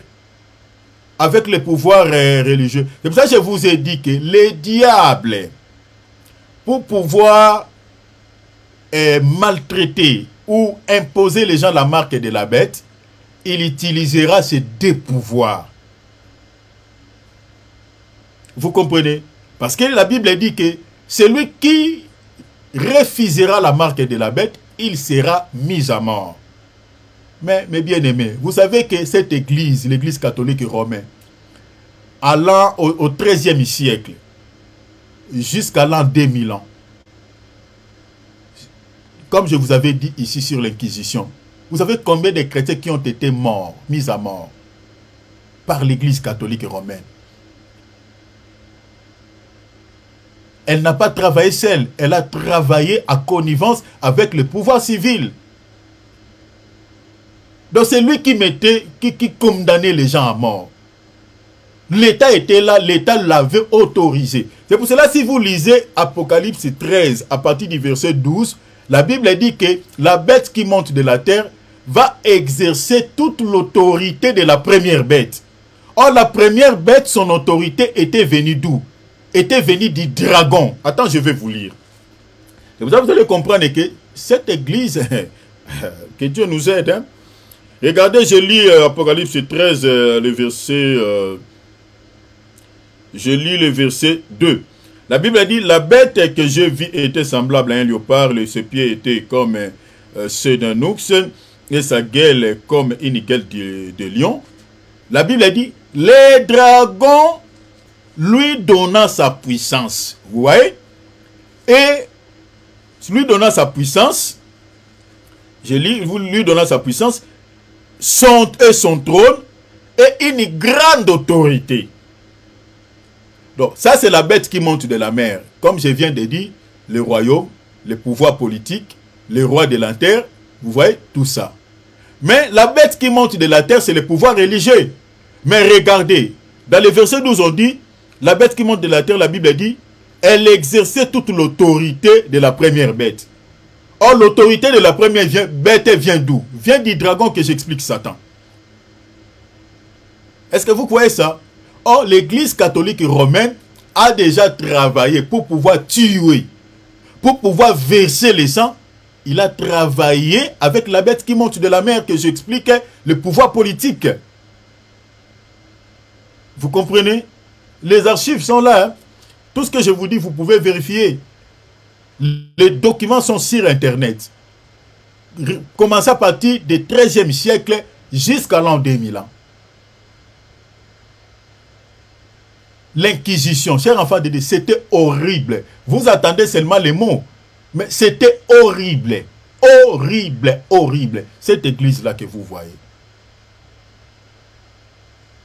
Speaker 1: avec le pouvoir religieux. C'est pour ça que je vous ai dit que les diables, pour pouvoir maltraiter ou imposer les gens la marque de la bête, il utilisera ces 2 pouvoirs. Vous comprenez? Parce que la Bible dit que celui qui refusera la marque de la bête, il sera mis à mort. Mais bien aimé, vous savez que cette église, l'église catholique romaine, allant au XIIIe siècle, jusqu'à l'an 2000 ans, comme je vous avais dit ici sur l'Inquisition, vous savez combien de chrétiens qui ont été morts, mis à mort, par l'église catholique romaine? Elle n'a pas travaillé seule, elle a travaillé à connivence avec le pouvoir civil. Donc c'est lui qui mettait, qui condamnait les gens à mort. L'État était là, l'État l'avait autorisé. C'est pour cela, si vous lisez Apocalypse 13, à partir du verset 12, la Bible dit que la bête qui monte de la terre va exercer toute l'autorité de la première bête. Or, la première bête, son autorité était venue d'où? Était venue du dragon. Attends, je vais vous lire. Et vous allez comprendre que cette église, que Dieu nous aide. Hein? Regardez, je lis Apocalypse 13, le verset... je lis le verset 2. La Bible dit, la bête que je vis était semblable à un léopard, ses pieds étaient comme ceux d'un ours, et sa gueule comme une gueule de lion. La Bible dit, les dragons lui donnant sa puissance. Vous voyez? Et lui donnant sa puissance, je lis, lui donnant sa puissance, son trône et une grande autorité. Donc, ça, c'est la bête qui monte de la mer. Comme je viens de dire, le royaume, le pouvoir politique, les rois de la terre, vous voyez, tout ça. Mais la bête qui monte de la terre, c'est le pouvoir religieux. Mais regardez, dans le verset 12, on dit, la bête qui monte de la terre, la Bible dit, elle exerçait toute l'autorité de la première bête. Or, l'autorité de la première bête vient d'où? Vient du dragon que j'explique Satan. Est-ce que vous croyez ça? Or, l'église catholique romaine a déjà travaillé pour pouvoir tuer, pour pouvoir verser les sangs. Il a travaillé avec la bête qui monte de la mer que j'expliquais, le pouvoir politique. Vous comprenez? Les archives sont là. Hein? Tout ce que je vous dis, vous pouvez vérifier. Les documents sont sur Internet. Commencez à partir du XIIIe siècle jusqu'à l'an 2000 ans. L'Inquisition, cher enfant de Dieu, c'était horrible. Vous attendez seulement les mots. Mais c'était horrible. Horrible, horrible. Cette église-là que vous voyez.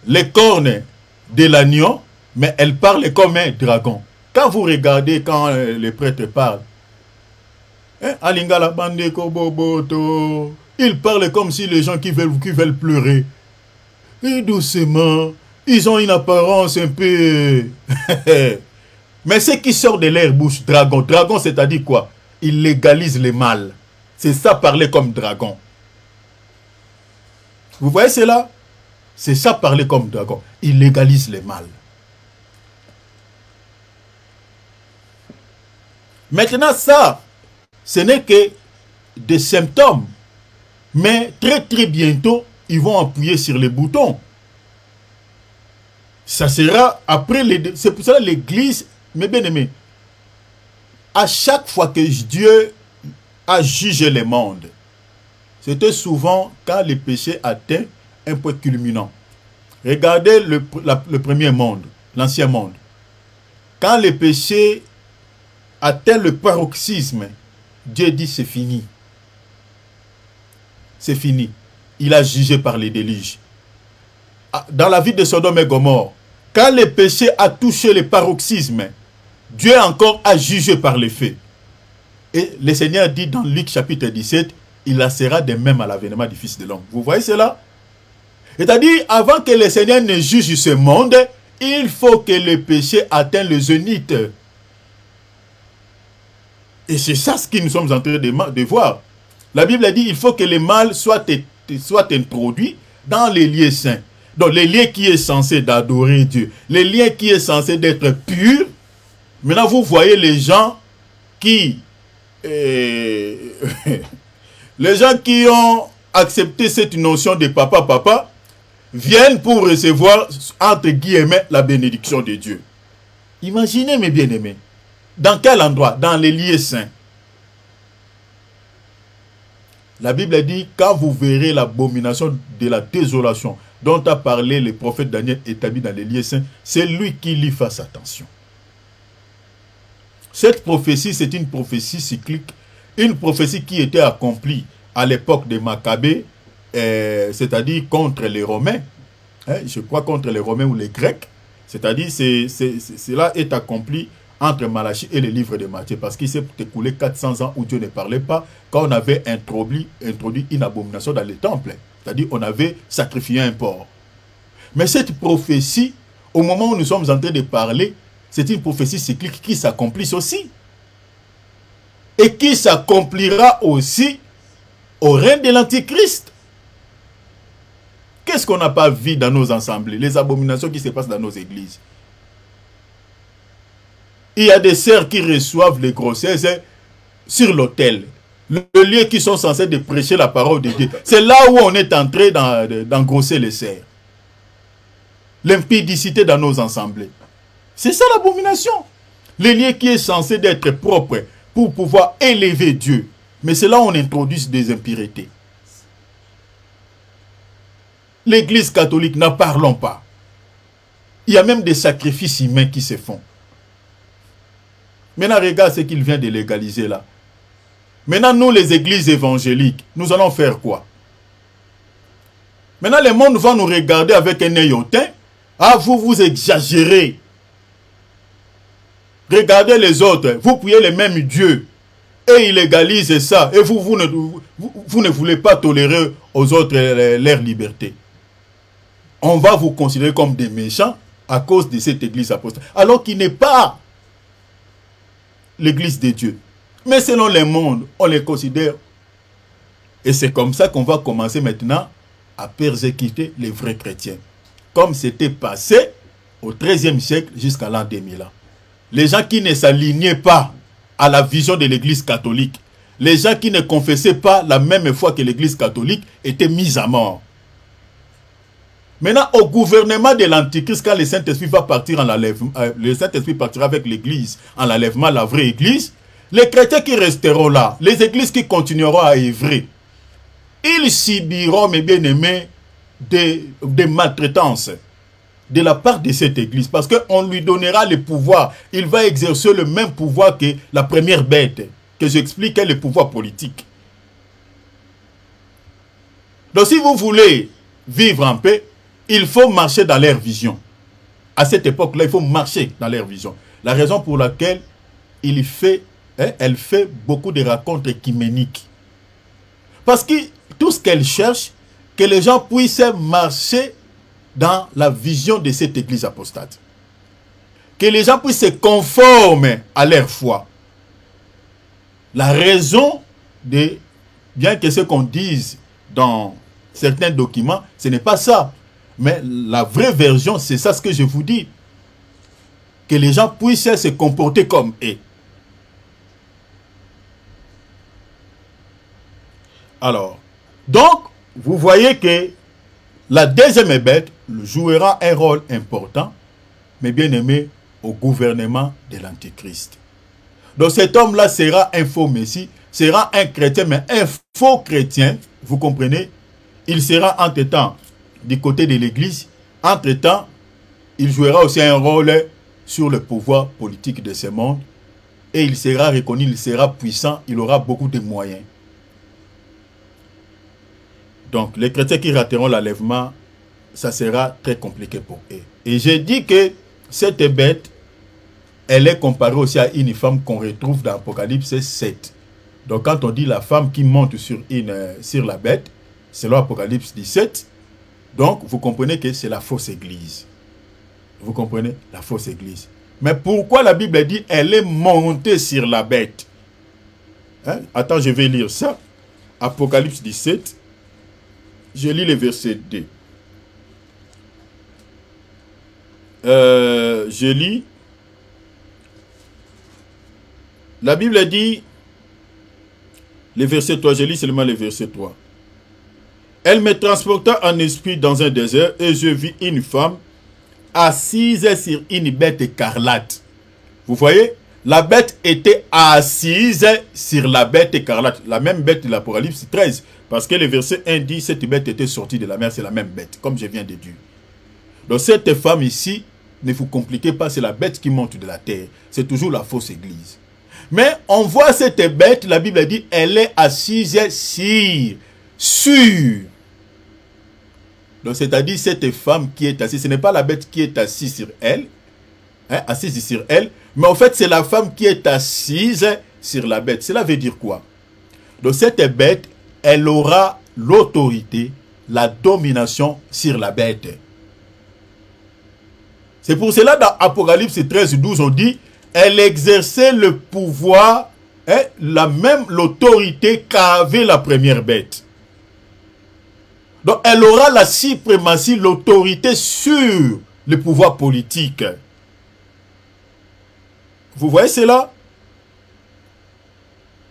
Speaker 1: Les cornes de l'agneau, mais elle parle comme un dragon. Quand vous regardez, quand les prêtres parlent, Alingala Bande Koboboto, ils parlent comme si les gens qui veulent pleurer. Et doucement, ils ont une apparence un peu... Mais ce qui sort de leur bouche, dragon. Dragon, c'est-à-dire quoi? Il légalise le mal. C'est ça, parler comme dragon. Vous voyez cela? C'est ça, parler comme dragon. Il légalise le mal. Maintenant, ça, ce n'est que des symptômes. Mais très, très bientôt, ils vont appuyer sur les boutons. Ça sera après les... C'est pour ça l'église, mes bien-aimés, à chaque fois que Dieu a jugé le monde, c'était souvent quand le péché atteint un point culminant. Regardez le premier monde, l'ancien monde. Quand le péché atteint le paroxysme, Dieu dit c'est fini. C'est fini. Il a jugé par les déluges. Dans la vie de Sodome et Gomorrhe, quand le péché a touché le paroxysme, Dieu encore a jugé par les faits. Et le Seigneur dit dans Luc chapitre 17, il en sera de même à l'avènement du Fils de l'homme. Vous voyez cela? C'est-à-dire, avant que le Seigneur ne juge ce monde, il faut que le péché atteigne le zénith. Et c'est ça ce que nous sommes en train de voir. La Bible dit il faut que le mal soit introduit dans les lieux saints. Donc, les lieux qui est censé d'adorer Dieu, les lieux qui est censé d'être purs. Maintenant, vous voyez les gens qui... les gens qui ont accepté cette notion de papa viennent pour recevoir, entre guillemets, la bénédiction de Dieu. Imaginez, mes bien-aimés, dans quel endroit? Dans les lieux saints. La Bible dit, quand vous verrez l'abomination de la désolation dont a parlé le prophète Daniel établi dans les lieux saints, c'est lui qui y fasse attention. Cette prophétie, c'est une prophétie cyclique, une prophétie qui était accomplie à l'époque des Maccabées, c'est-à-dire contre les Romains, je crois contre les Romains ou les Grecs, c'est-à-dire cela est accompli entre Malachie et le livre de Matthieu, parce qu'il s'est écoulé 400 ans où Dieu ne parlait pas, quand on avait introduit une abomination dans les temples. C'est-à-dire on avait sacrifié un porc. Mais cette prophétie, au moment où nous sommes en train de parler, c'est une prophétie cyclique qui s'accomplit aussi. Et qui s'accomplira aussi au règne de l'Antichrist. Qu'est-ce qu'on n'a pas vu dans nos assemblées? Les abominations qui se passent dans nos églises. Il y a des sœurs qui reçoivent les grossesses sur l'autel. Le lieu qui sont censés de prêcher la parole de Dieu. C'est là où on est entré d'engrosser les sœurs. L'impudicité dans nos assemblées. C'est ça l'abomination. Le lieu qui est censé d'être propre pour pouvoir élever Dieu. Mais c'est là où on introduit des impuretés. L'église catholique, n'en parlons pas. Il y a même des sacrifices humains qui se font. Maintenant, regarde ce qu'il vient de légaliser là. Maintenant, nous, les églises évangéliques, nous allons faire quoi? Maintenant, le monde va nous regarder avec un œil hautain. Ah, vous exagérez. Regardez les autres. Vous priez les mêmes dieux. Et ils légalisent ça. Et vous ne voulez pas tolérer aux autres leur liberté. On va vous considérer comme des méchants à cause de cette église apostolique. Alors qu'il n'est pas l'église de Dieu. Mais selon le monde, on les considère. Et c'est comme ça qu'on va commencer maintenant à persécuter les vrais chrétiens. Comme c'était passé au XIIIe siècle jusqu'à l'an 2000. Les gens qui ne s'alignaient pas à la vision de l'église catholique, les gens qui ne confessaient pas la même foi que l'église catholique étaient mis à mort. Maintenant, au gouvernement de l'Antichrist, quand le Saint-Esprit va partir en enlèvement, le Saint-Esprit partira avec l'église en enlèvement, la vraie église, les chrétiens qui resteront là, les églises qui continueront à œuvrer, ils subiront, mes bien-aimés, des maltraitances de la part de cette église, parce qu'on lui donnera le pouvoir. Il va exercer le même pouvoir que la première bête, que j'explique, est le pouvoir politique. Donc si vous voulez vivre en paix, il faut marcher dans leur vision. À cette époque-là, il faut marcher dans leur vision. La raison pour laquelle elle fait beaucoup de rencontres écuméniques. Parce que tout ce qu'elle cherche, que les gens puissent marcher dans la vision de cette église apostate. Que les gens puissent se conformer à leur foi. La raison de, bien que ce qu'on dise dans certains documents, ce n'est pas ça. Mais la vraie version, c'est ça ce que je vous dis. Que les gens puissent se comporter comme eux. Alors, donc, vous voyez que la deuxième bête jouera un rôle important, mais bien aimé, au gouvernement de l'Antichrist. Donc cet homme-là sera un faux messie, sera un chrétien, mais un faux chrétien, vous comprenez? Il sera entre-temps du côté de l'Église, entre-temps, il jouera aussi un rôle sur le pouvoir politique de ce monde, et il sera reconnu, il sera puissant, il aura beaucoup de moyens. Donc, les chrétiens qui rateront l'enlèvement, ça sera très compliqué pour eux. Et j'ai dit que cette bête, elle est comparée aussi à une femme qu'on retrouve dans Apocalypse 7. Donc, quand on dit la femme qui monte sur la bête, c'est l'Apocalypse 17. Donc, vous comprenez que c'est la fausse église. Vous comprenez? La fausse église. Mais pourquoi la Bible dit elle est montée sur la bête? Hein? Attends, je vais lire ça. Apocalypse 17. Je lis le verset 2. Je lis. La Bible dit, le verset 3, je lis seulement le verset 3. Elle me transporta en esprit dans un désert et je vis une femme assise sur une bête écarlate. Vous voyez? La bête était assise sur la bête écarlate. La même bête de l'Apocalypse 13. Parce que le verset 1 dit, cette bête était sortie de la mer, c'est la même bête, comme je viens de dire. Donc cette femme ici, ne vous compliquez pas, c'est la bête qui monte de la terre. C'est toujours la fausse église. Mais on voit cette bête, la Bible dit, elle est assise sur. Donc c'est-à-dire cette femme qui est assise, ce n'est pas la bête qui est assise sur elle, hein, assise sur elle, mais en fait c'est la femme qui est assise sur la bête. Cela veut dire quoi? Donc cette bête, elle aura l'autorité, la domination sur la bête. C'est pour cela dans Apocalypse 13, 12, on dit, elle exerçait le pouvoir, hein, l'autorité qu'avait la première bête. Donc elle aura la suprématie, l'autorité sur le pouvoir politique. Vous voyez cela?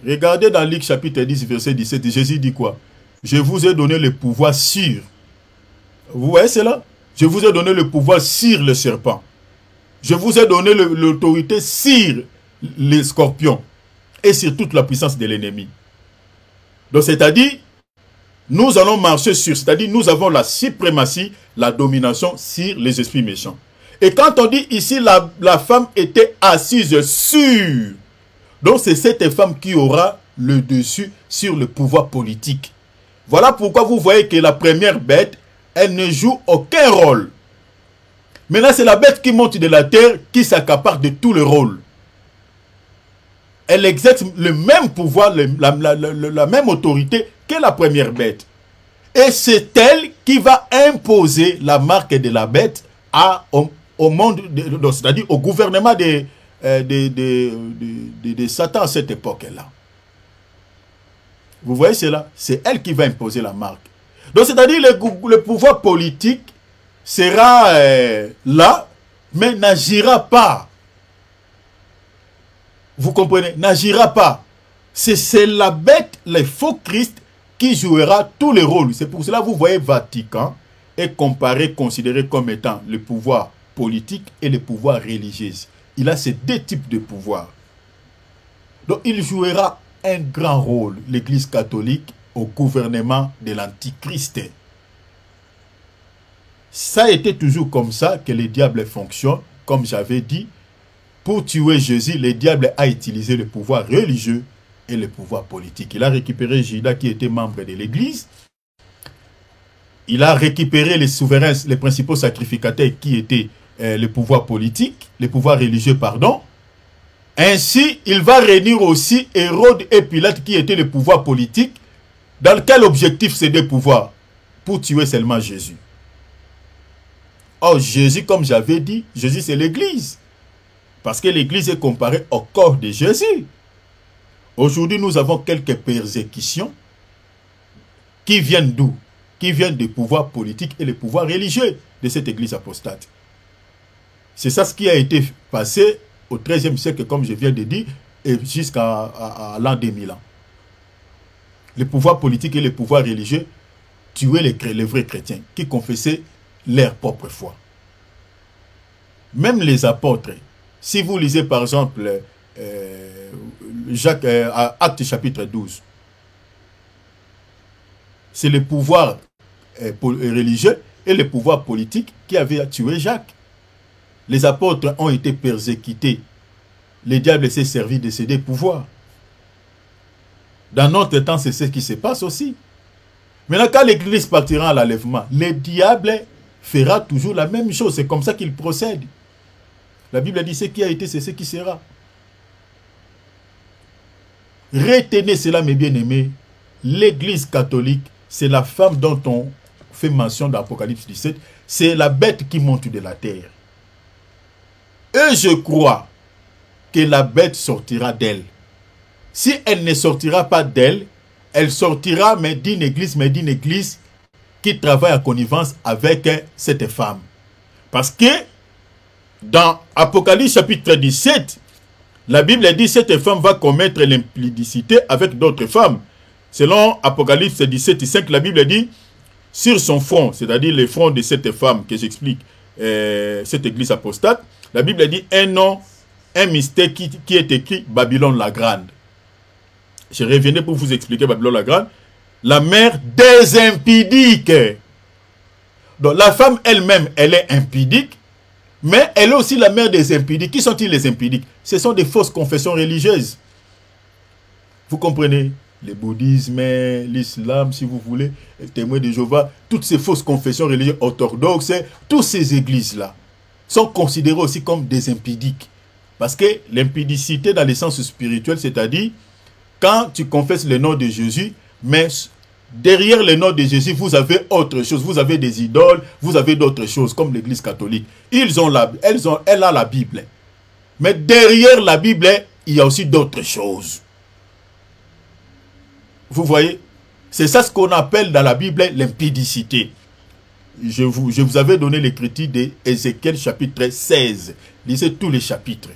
Speaker 1: Regardez dans Luc chapitre 10, verset 17, Jésus dit quoi? Je vous ai donné le pouvoir sur. Vous voyez cela? Je vous ai donné le pouvoir sur le serpent. Je vous ai donné l'autorité sur les scorpions et sur toute la puissance de l'ennemi. Donc c'est-à-dire, nous allons marcher sur, c'est-à-dire nous avons la suprématie, la domination sur les esprits méchants. Et quand on dit ici, la femme était assise sur, donc c'est cette femme qui aura le dessus sur le pouvoir politique. Voilà pourquoi vous voyez que la première bête, elle ne joue aucun rôle. Maintenant, c'est la bête qui monte de la terre qui s'accapare de tout le rôle. Elle exerce le même pouvoir, la même autorité que la première bête. Et c'est elle qui va imposer la marque de la bête au monde, c'est-à-dire au gouvernement de Satan à cette époque-là. Vous voyez cela? C'est elle qui va imposer la marque. Donc c'est-à-dire le pouvoir politique sera là, mais n'agira pas. Vous comprenez? N'agira pas. C'est la bête, le faux Christ, qui jouera tous les rôles. C'est pour cela que vous voyez Vatican est comparé, considéré comme étant le pouvoir politique et le pouvoir religieux. Il a ces deux types de pouvoirs. Donc il jouera un grand rôle, l'Église catholique, au gouvernement de l'Antichrist. Ça a été toujours comme ça que le diable fonctionne. Comme j'avais dit, pour tuer Jésus, le diable a utilisé le pouvoir religieux et le pouvoir politique. Il a récupéré Judas qui était membre de l'Église. Il a récupéré les souverains, les principaux sacrificateurs qui étaient le pouvoir politique, le pouvoir religieux, pardon. Ainsi, il va réunir aussi Hérode et Pilate qui étaient le pouvoir politique. Dans quel objectif ces deux pouvoirs? Pour tuer seulement Jésus. Or, Jésus, comme j'avais dit, Jésus c'est l'Église. Parce que l'Église est comparée au corps de Jésus. Aujourd'hui, nous avons quelques persécutions qui viennent d'où? Qui viennent des pouvoirs politiques et les pouvoirs religieux de cette Église apostate. C'est ça ce qui a été passé au XIIIe siècle, comme je viens de dire, et jusqu'à l'an 2000 ans. Les pouvoirs politiques et les pouvoirs religieux tuaient les vrais chrétiens qui confessaient leur propre foi. Même les apôtres, si vous lisez par exemple Actes chapitre 12, c'est le pouvoir religieux et le pouvoir politique qui avaient tué Jacques. Les apôtres ont été persécutés. Le diable s'est servi de ces deux pouvoirs. Dans notre temps, c'est ce qui se passe aussi. Maintenant, quand l'Église partira à l'enlèvement, le diable fera toujours la même chose. C'est comme ça qu'il procède. La Bible dit ce qui a été, c'est ce qui sera. Retenez cela, mes bien-aimés. L'Église catholique, c'est la femme dont on fait mention dans Apocalypse 17. C'est la bête qui monte de la terre. Et je crois que la bête sortira d'elle. Si elle ne sortira pas d'elle, elle sortira mais d'une église qui travaille en connivence avec cette femme. Parce que dans Apocalypse chapitre 17, la Bible dit que cette femme va commettre l'impudicité avec d'autres femmes. Selon Apocalypse 17, 5, la Bible dit sur son front, c'est-à-dire le front de cette femme que j'explique, cette église apostate, la Bible dit un nom, un mystère qui est écrit Babylone la Grande. Je reviendrai pour vous expliquer Babylone la Grande. La mère des impudiques. Donc la femme elle-même, elle est impudique, mais elle est aussi la mère des impudiques. Qui sont-ils les impudiques? Ce sont des fausses confessions religieuses. Vous comprenez? Le bouddhisme, l'islam, si vous voulez, les témoins de Jéhovah, toutes ces fausses confessions religieuses orthodoxes, toutes ces églises-là. sont considérés aussi comme des impudiques. Parce que l'impudicité dans le sens spirituel, c'est-à-dire quand tu confesses le nom de Jésus, mais derrière le nom de Jésus, vous avez autre chose. Vous avez des idoles, vous avez d'autres choses, comme l'Église catholique. Elle a la Bible. Mais derrière la Bible, il y a aussi d'autres choses. Vous voyez? C'est ça ce qu'on appelle dans la Bible l'impudicité. Je vous avais donné l'écriture d'Ézéchiel chapitre 16. Lisez tous les chapitres.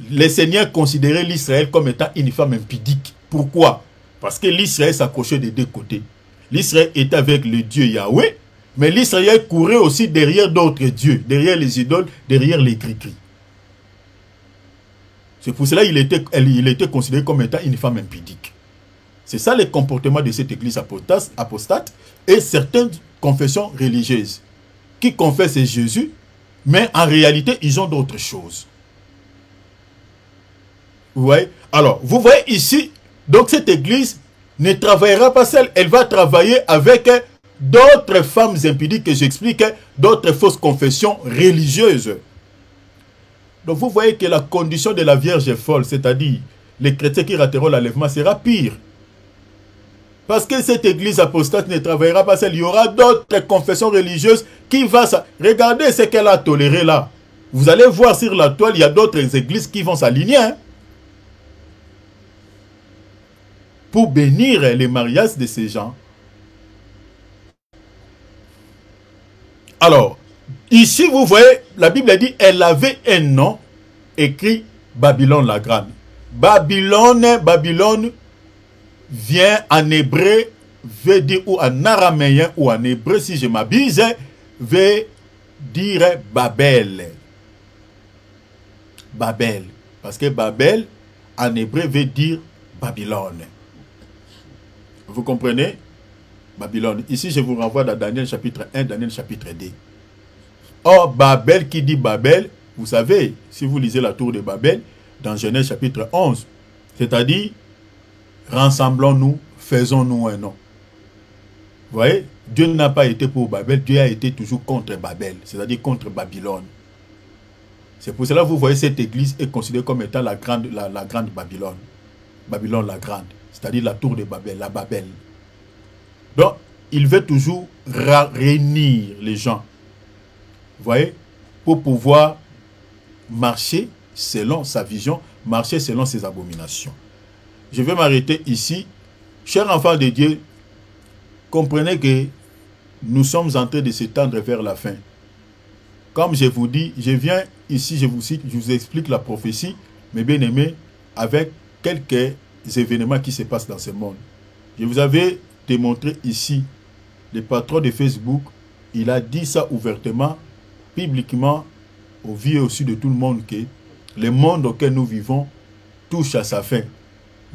Speaker 1: Le Seigneur considérait l'Israël comme étant une femme impudique. Pourquoi? Parce que l'Israël s'accrochait des deux côtés. L'Israël était avec le Dieu Yahweh, mais l'Israël courait aussi derrière d'autres dieux, derrière les idoles, derrière les gris-gris. C'est pour cela qu'il était considéré comme étant une femme impudique. C'est ça le comportement de cette église apostate et certaines confessions religieuses qui confessent Jésus, mais en réalité, ils ont d'autres choses. Vous voyez? Alors, vous voyez ici, donc cette église ne travaillera pas seule, elle va travailler avec d'autres femmes impudiques que j'explique, d'autres fausses confessions religieuses. Donc vous voyez que la condition de la Vierge folle, c'est-à-dire les chrétiens qui rateront l'enlèvement, sera pire. Parce que cette église apostate ne travaillera pas seule, il y aura d'autres confessions religieuses qui vont... Regardez ce qu'elle a toléré là. Vous allez voir sur la toile, il y a d'autres églises qui vont s'aligner. Hein, pour bénir les mariages de ces gens. Alors, ici, vous voyez, la Bible dit, elle avait un nom écrit Babylone la Grande. Babylone vient en hébreu, veut dire, ou en araméen, ou en hébreu, si je m'abuse, veut dire Babel. Babel. Parce que Babel, en hébreu, veut dire Babylone. Vous comprenez? Babylone. Ici, je vous renvoie dans Daniel chapitre 1, Daniel chapitre 2. Or, Babel, qui dit Babel, vous savez, si vous lisez la tour de Babel, dans Genèse chapitre 11, c'est-à-dire, rassemblons-nous, faisons-nous un nom. Vous voyez? Dieu n'a pas été pour Babel, Dieu a été toujours contre Babel, c'est-à-dire contre Babylone. C'est pour cela que vous voyez cette église est considérée comme étant la grande Babylone. Babylone la grande. C'est-à-dire la tour de Babel, la Babel. Donc, il veut toujours réunir les gens. Vous voyez? Pour pouvoir marcher selon sa vision, marcher selon ses abominations. Je vais m'arrêter ici. Chers enfants de Dieu, comprenez que nous sommes en train de s'étendre vers la fin. Comme je vous dis, je viens ici, je vous cite, je vous explique la prophétie, mes bien-aimés, avec quelques événements qui se passent dans ce monde. Je vous avais démontré ici, le patron de Facebook, il a dit ça ouvertement, publiquement, au vu et au su de tout le monde, que le monde auquel nous vivons touche à sa fin.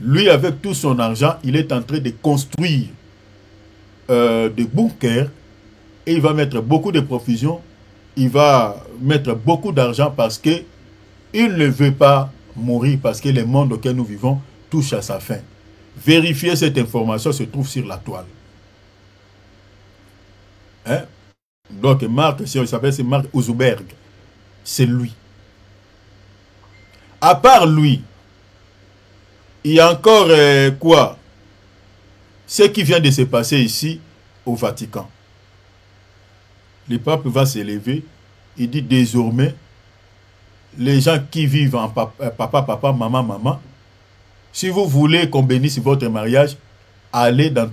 Speaker 1: Lui, avec tout son argent, il est en train de construire des bunkers et il va mettre beaucoup de provisions, il va mettre beaucoup d'argent parce que il ne veut pas mourir, parce que le monde auquel nous vivons touche à sa fin. Vérifiez cette information, se trouve sur la toile. Hein? Donc Marc, si on s'appelle, c'est Mark Zuckerberg. C'est lui. À part lui, il y a encore quoi? Ce qui vient de se passer ici au Vatican. Le pape va s'élever. Il dit désormais, les gens qui vivent en papa, maman, si vous voulez qu'on bénisse votre mariage, allez dans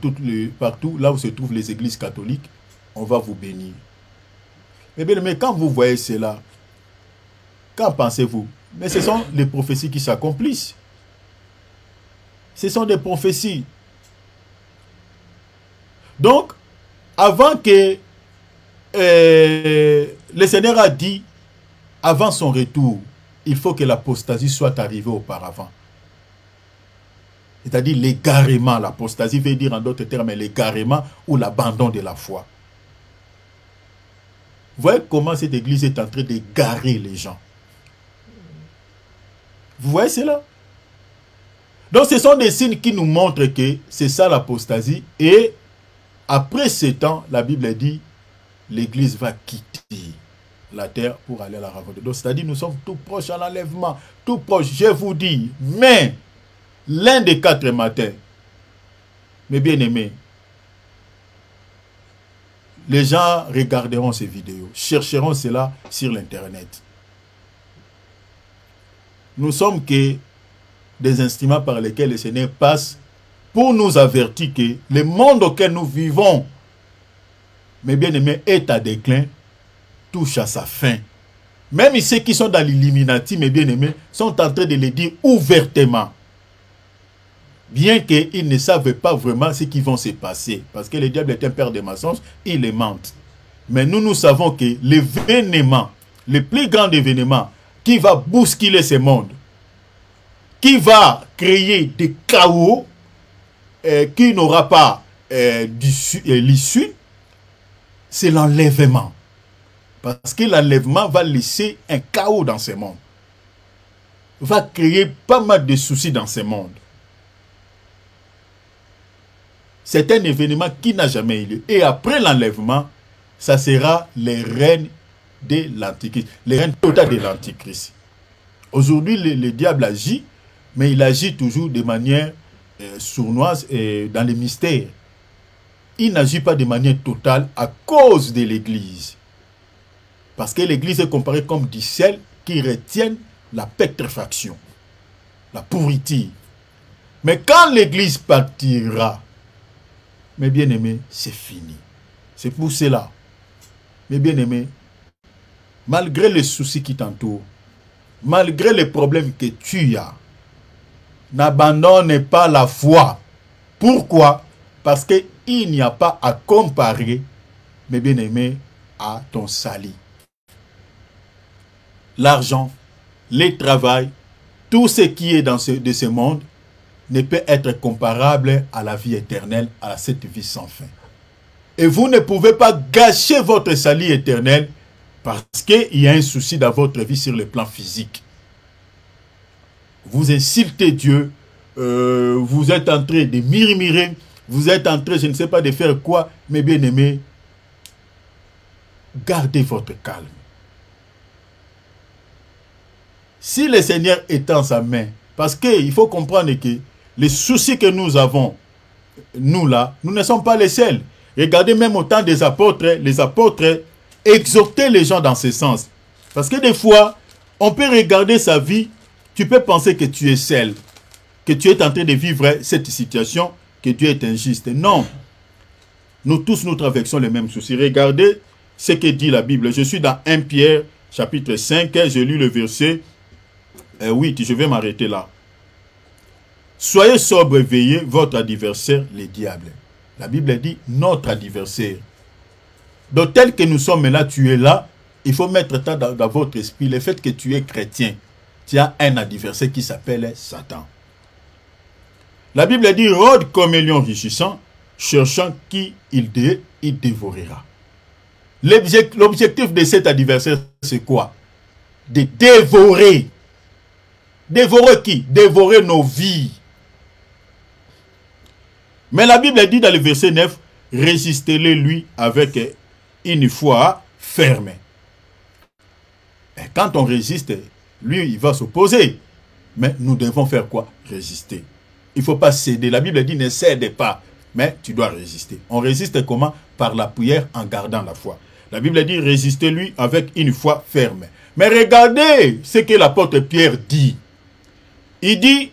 Speaker 1: partout là où se trouvent les églises catholiques, on va vous bénir. Mais quand vous voyez cela, qu'en pensez-vous? Mais ce sont les prophéties qui s'accomplissent. Ce sont des prophéties. Donc, avant que le Seigneur a dit, avant son retour, il faut que l'apostasie soit arrivée auparavant. C'est-à-dire l'égarement. L'apostasie veut dire en d'autres termes l'égarement ou l'abandon de la foi. Vous voyez comment cette église est en train d'égarer les gens. Vous voyez cela? Donc ce sont des signes qui nous montrent que c'est ça l'apostasie. Et après ce temps, la Bible dit, l'église va quitter. la terre pour aller à la rencontre. Donc, c'est-à-dire, nous sommes tout proches à l'enlèvement, tout proches, je vous dis. Mais, l'un des 4 matins, mes bien-aimés, les gens regarderont ces vidéos, chercheront cela sur l'Internet. Nous sommes que des instruments par lesquels le Seigneur passe pour nous avertir que le monde auquel nous vivons, mes bien-aimés, est à déclin, touche à sa fin. Même ceux qui sont dans l'Illuminati, mes bien-aimés, sont en train de le dire ouvertement. Bien qu'ils ne savent pas vraiment ce qui va se passer. Parce que le diable est un père de mensonges, il les ment. Mais nous savons que l'événement, le plus grand événement qui va bousculer ce monde, qui va créer des chaos, qui n'aura pas l'issue, c'est l'enlèvement. Parce que l'enlèvement va laisser un chaos dans ce monde. Va créer pas mal de soucis dans ce monde. C'est un événement qui n'a jamais eu lieu. Et après l'enlèvement, ça sera les règnes de l'Antichrist. Les règnes total de l'Antichrist. Aujourd'hui, le diable agit, mais il agit toujours de manière sournoise et dans les mystères. Il n'agit pas de manière totale à cause de l'Église. Parce que l'Église est comparée comme du sel qui retient la pétréfaction, la pourriture. Mais quand l'Église partira, mes bien-aimés, c'est fini. C'est pour cela, mes bien-aimés, malgré les soucis qui t'entourent, malgré les problèmes que tu as, n'abandonne pas la foi. Pourquoi? Parce qu'il n'y a pas à comparer, mes bien-aimés, à ton salut. L'argent, le travail, tout ce qui est de ce monde ne peut être comparable à la vie éternelle, à cette vie sans fin. Et vous ne pouvez pas gâcher votre salut éternel parce qu'il y a un souci dans votre vie sur le plan physique. Vous insultez Dieu, vous êtes en train de murmurer, vous êtes en train, je ne sais pas de faire quoi, mes bien-aimés, gardez votre calme. Si le Seigneur étend sa main, parce qu'il faut comprendre que les soucis que nous avons, nous là, nous ne sommes pas les seuls. Regardez même au temps des apôtres, les apôtres exhortaient les gens dans ce sens. Parce que des fois, on peut regarder sa vie, tu peux penser que tu es seul, que tu es en train de vivre cette situation, que Dieu est injuste. Non. Nous tous, nous traversons les mêmes soucis. Regardez ce que dit la Bible. Je suis dans 1 Pierre, chapitre 5, j'ai lu le verset 8, je vais m'arrêter là. Soyez sobre, veillez, votre adversaire, le diable. La Bible dit notre adversaire. Donc tel que nous sommes là, tu es là, il faut mettre ça dans votre esprit, le fait que tu es chrétien. Tu as un adversaire qui s'appelle Satan. La Bible dit, rôde comme un lion rugissant, cherchant qui il dévorera. L'objectif de cet adversaire, c'est quoi? De dévorer. Dévorer qui? Dévorer nos vies. Mais la Bible dit dans le verset 9, résistez-le lui avec une foi ferme. Et quand on résiste, lui, il va s'opposer. Mais nous devons faire quoi? Résister. Il ne faut pas céder. La Bible dit ne cède pas, mais tu dois résister. On résiste comment? Par la prière en gardant la foi. La Bible dit résistez-lui avec une foi ferme. Mais regardez ce que l'apôtre Pierre dit. Il dit,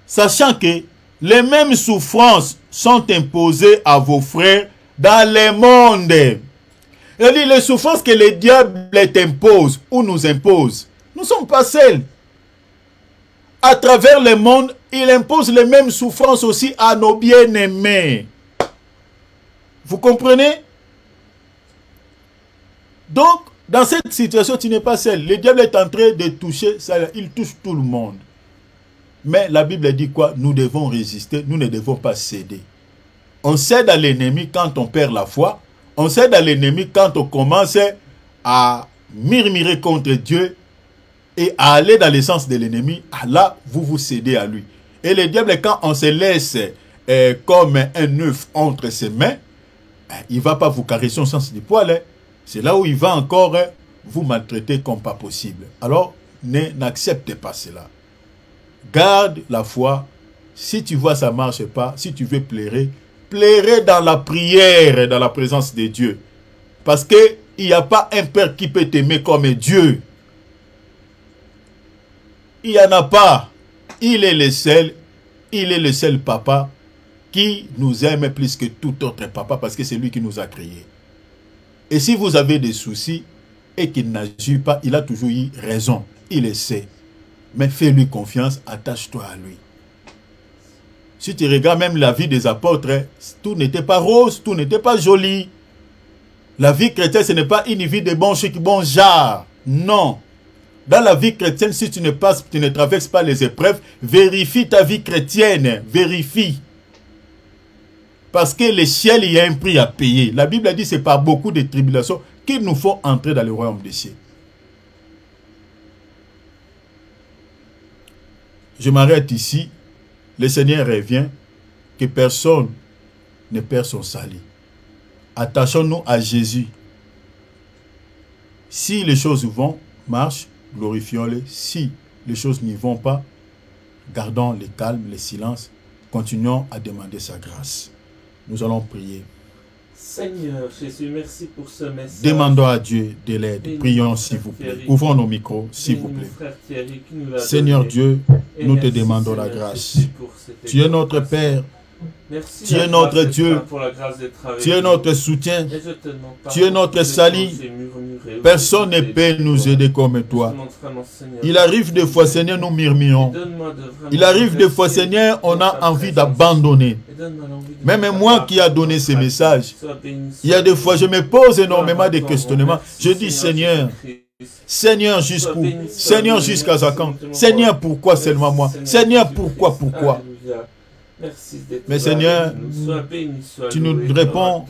Speaker 1: sachant que les mêmes souffrances sont imposées à vos frères dans le monde. Il dit, les souffrances que le diable impose ou nous impose, nous ne sommes pas seuls. À travers le monde, il impose les mêmes souffrances aussi à nos bien-aimés. Vous comprenez? Donc, dans cette situation, tu n'es pas seul. Le diable est en train de toucher, ça, il touche tout le monde. Mais la Bible dit quoi? Nous devons résister, nous ne devons pas céder. On cède à l'ennemi quand on perd la foi. On cède à l'ennemi quand on commence à murmurer contre Dieu et à aller dans le sens de l'ennemi. Là, vous vous cédez à lui. Et le diable, quand on se laisse comme un œuf entre ses mains, il ne va pas vous caresser au sens du poil. c'est là où il va encore vous maltraiter comme pas possible. Alors, n'acceptez pas cela. Garde la foi. Si tu vois ça ne marche pas, si tu veux pleurer, pleurez dans la prière, dans la présence de Dieu. Parce qu'il n'y a pas un père qui peut t'aimer comme Dieu. Il n'y en a pas. Il est le seul papa qui nous aime plus que tout autre papa parce que c'est lui qui nous a créés. Et si vous avez des soucis et qu'il n'agit pas, il a toujours eu raison. Il le sait. Mais fais-lui confiance, attache-toi à lui. Si tu regardes même la vie des apôtres, tout n'était pas rose, tout n'était pas joli. La vie chrétienne, ce n'est pas une vie de bon chic, bon genre. Non. Dans la vie chrétienne, si tu ne traverses pas les épreuves, vérifie ta vie chrétienne. Vérifie. Parce que le ciel, il y a un prix à payer. La Bible a dit que c'est par beaucoup de tribulations qu'il nous faut entrer dans le royaume des cieux. Je m'arrête ici. Le Seigneur revient. Que personne ne perd son salut. Attachons-nous à Jésus. Si les choses vont, marchent, glorifions-le. Si les choses n'y vont pas, gardons le calme, le silence. Continuons à demander sa grâce. Nous allons prier.
Speaker 2: Seigneur Jésus, merci pour ce message.
Speaker 1: Demandons à Dieu de l'aide. Prions s'il vous plaît. Ouvrons nos micros s'il vous plaît. Seigneur Dieu, nous te demandons la grâce. Tu es notre Père.
Speaker 2: Merci
Speaker 1: tu es notre Dieu. Tu es notre soutien. Tu es notre salut. Personne ne peut nous aider comme toi. Il arrive des fois, Seigneur, nous murmurons. Il arrive des fois, Seigneur, on a envie d'abandonner. Même moi qui a donné ces messages, il y a des fois, je me pose énormément de questionnements. Je dis, Seigneur, Seigneur, jusqu'où? Seigneur, jusqu'à quand? Seigneur, pourquoi seulement moi? Seigneur, pourquoi? Mais Seigneur, tu nous réponds,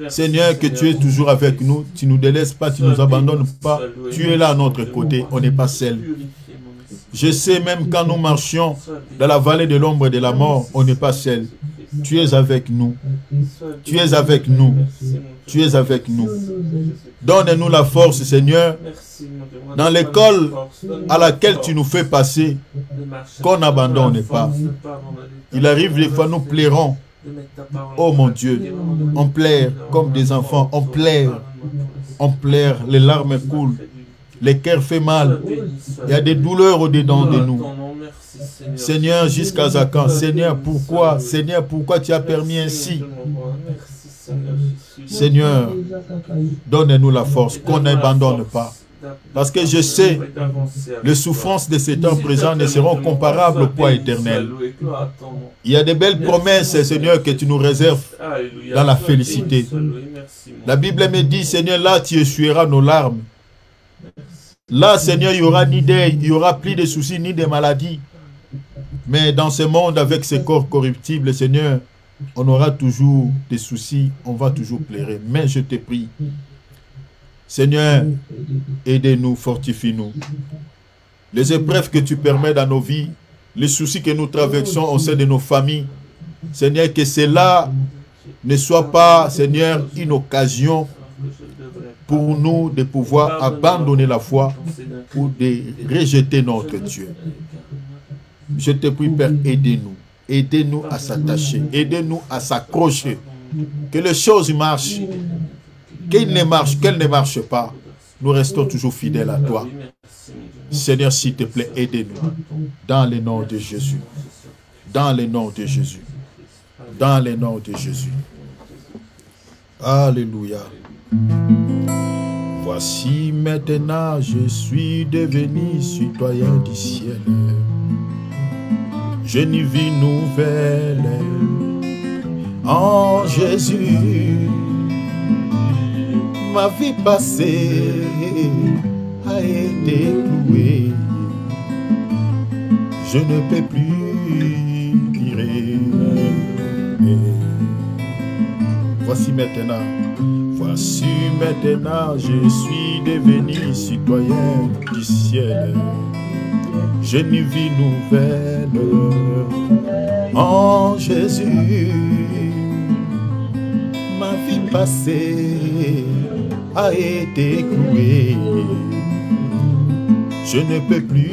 Speaker 1: Seigneur, que tu es toujours avec nous, tu ne nous délaisses pas, tu ne nous abandonnes pas, tu es là à notre côté, on n'est pas seul. Je sais même quand nous marchions dans la vallée de l'ombre de la mort, on n'est pas seul. Tu es avec nous. Tu es avec nous. Tu es avec nous. Donne-nous la force, Seigneur, dans l'école à laquelle tu nous fais passer, qu'on n'abandonne pas. Il arrive des fois, nous plairons. Oh mon Dieu, on pleure comme des enfants, on pleure, les larmes coulent, le cœur fait mal, il y a des douleurs au-dedans de nous. Seigneur, jusqu'à quand? Seigneur, pourquoi tu as permis ainsi? Seigneur, donne-nous la force, qu'on n'abandonne pas. Parce que je sais, les souffrances de ces temps présents ne seront comparables au poids éternel. Il y a de belles promesses, Seigneur, que tu nous réserves dans la félicité. La Bible me dit, Seigneur, là tu essuieras nos larmes. Là, Seigneur, il n'y aura ni deuil, il n'y aura plus de soucis ni de maladies. Mais dans ce monde avec ces corps corruptibles, Seigneur, on aura toujours des soucis, on va toujours pleurer. Mais je te prie, Seigneur, aidez-nous, fortifie-nous. Les épreuves que tu permets dans nos vies, les soucis que nous traversons au sein de nos familles, Seigneur, que cela ne soit pas, Seigneur, une occasion pour nous de pouvoir abandonner la foi ou de rejeter notre Dieu. Je te prie, Père, aidez-nous. Aidez-nous à s'attacher. Aidez-nous à s'accrocher. Que les choses marchent. Qu'elles ne marchent pas. Nous restons toujours fidèles à toi. Seigneur, s'il te plaît, aidez-nous. Dans le nom de Jésus. Dans le nom de Jésus. Dans le nom de Jésus. Alléluia. Voici maintenant, je suis devenu citoyen du ciel. J'ai une vie nouvelle en Jésus. Ma vie passée a été clouée. Je ne peux plus tirer. Voici maintenant, je suis devenu citoyen du ciel. J'ai une vie nouvelle en Jésus. Ma vie passée a été cloué. Je ne peux plus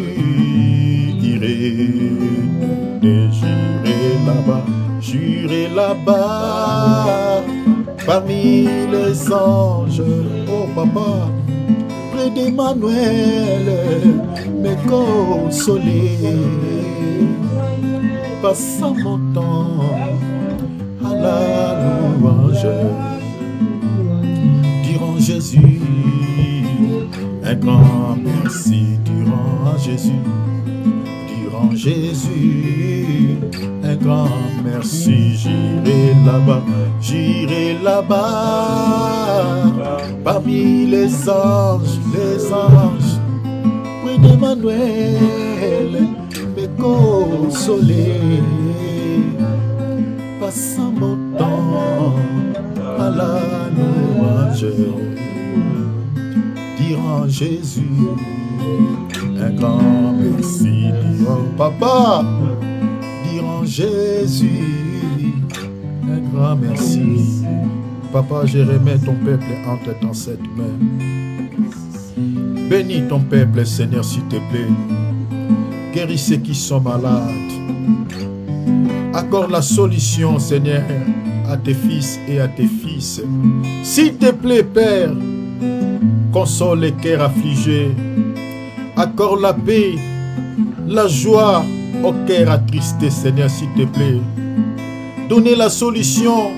Speaker 1: j'irai là-bas, parmi les anges. Oh papa, près d'Emmanuel, me consoler, passant mon temps à la louange, dirant Jésus un grand merci, dirant Jésus, un grand merci. J'irai là-bas, parmi les anges, près d'Emmanuel, me consoler, passant mon temps à la louange, dirant Jésus un grand merci, dirant Papa, dirant Jésus un grand merci. Papa, je remets ton peuple entre dans cette main. Bénis ton peuple, Seigneur, s'il te plaît. Guéris ceux qui sont malades. Accorde la solution, Seigneur, à tes fils et à tes fils. S'il te plaît, Père, console les cœurs affligés. Accorde la paix, la joie au cœur attristé, Seigneur, s'il te plaît. Donnez la solution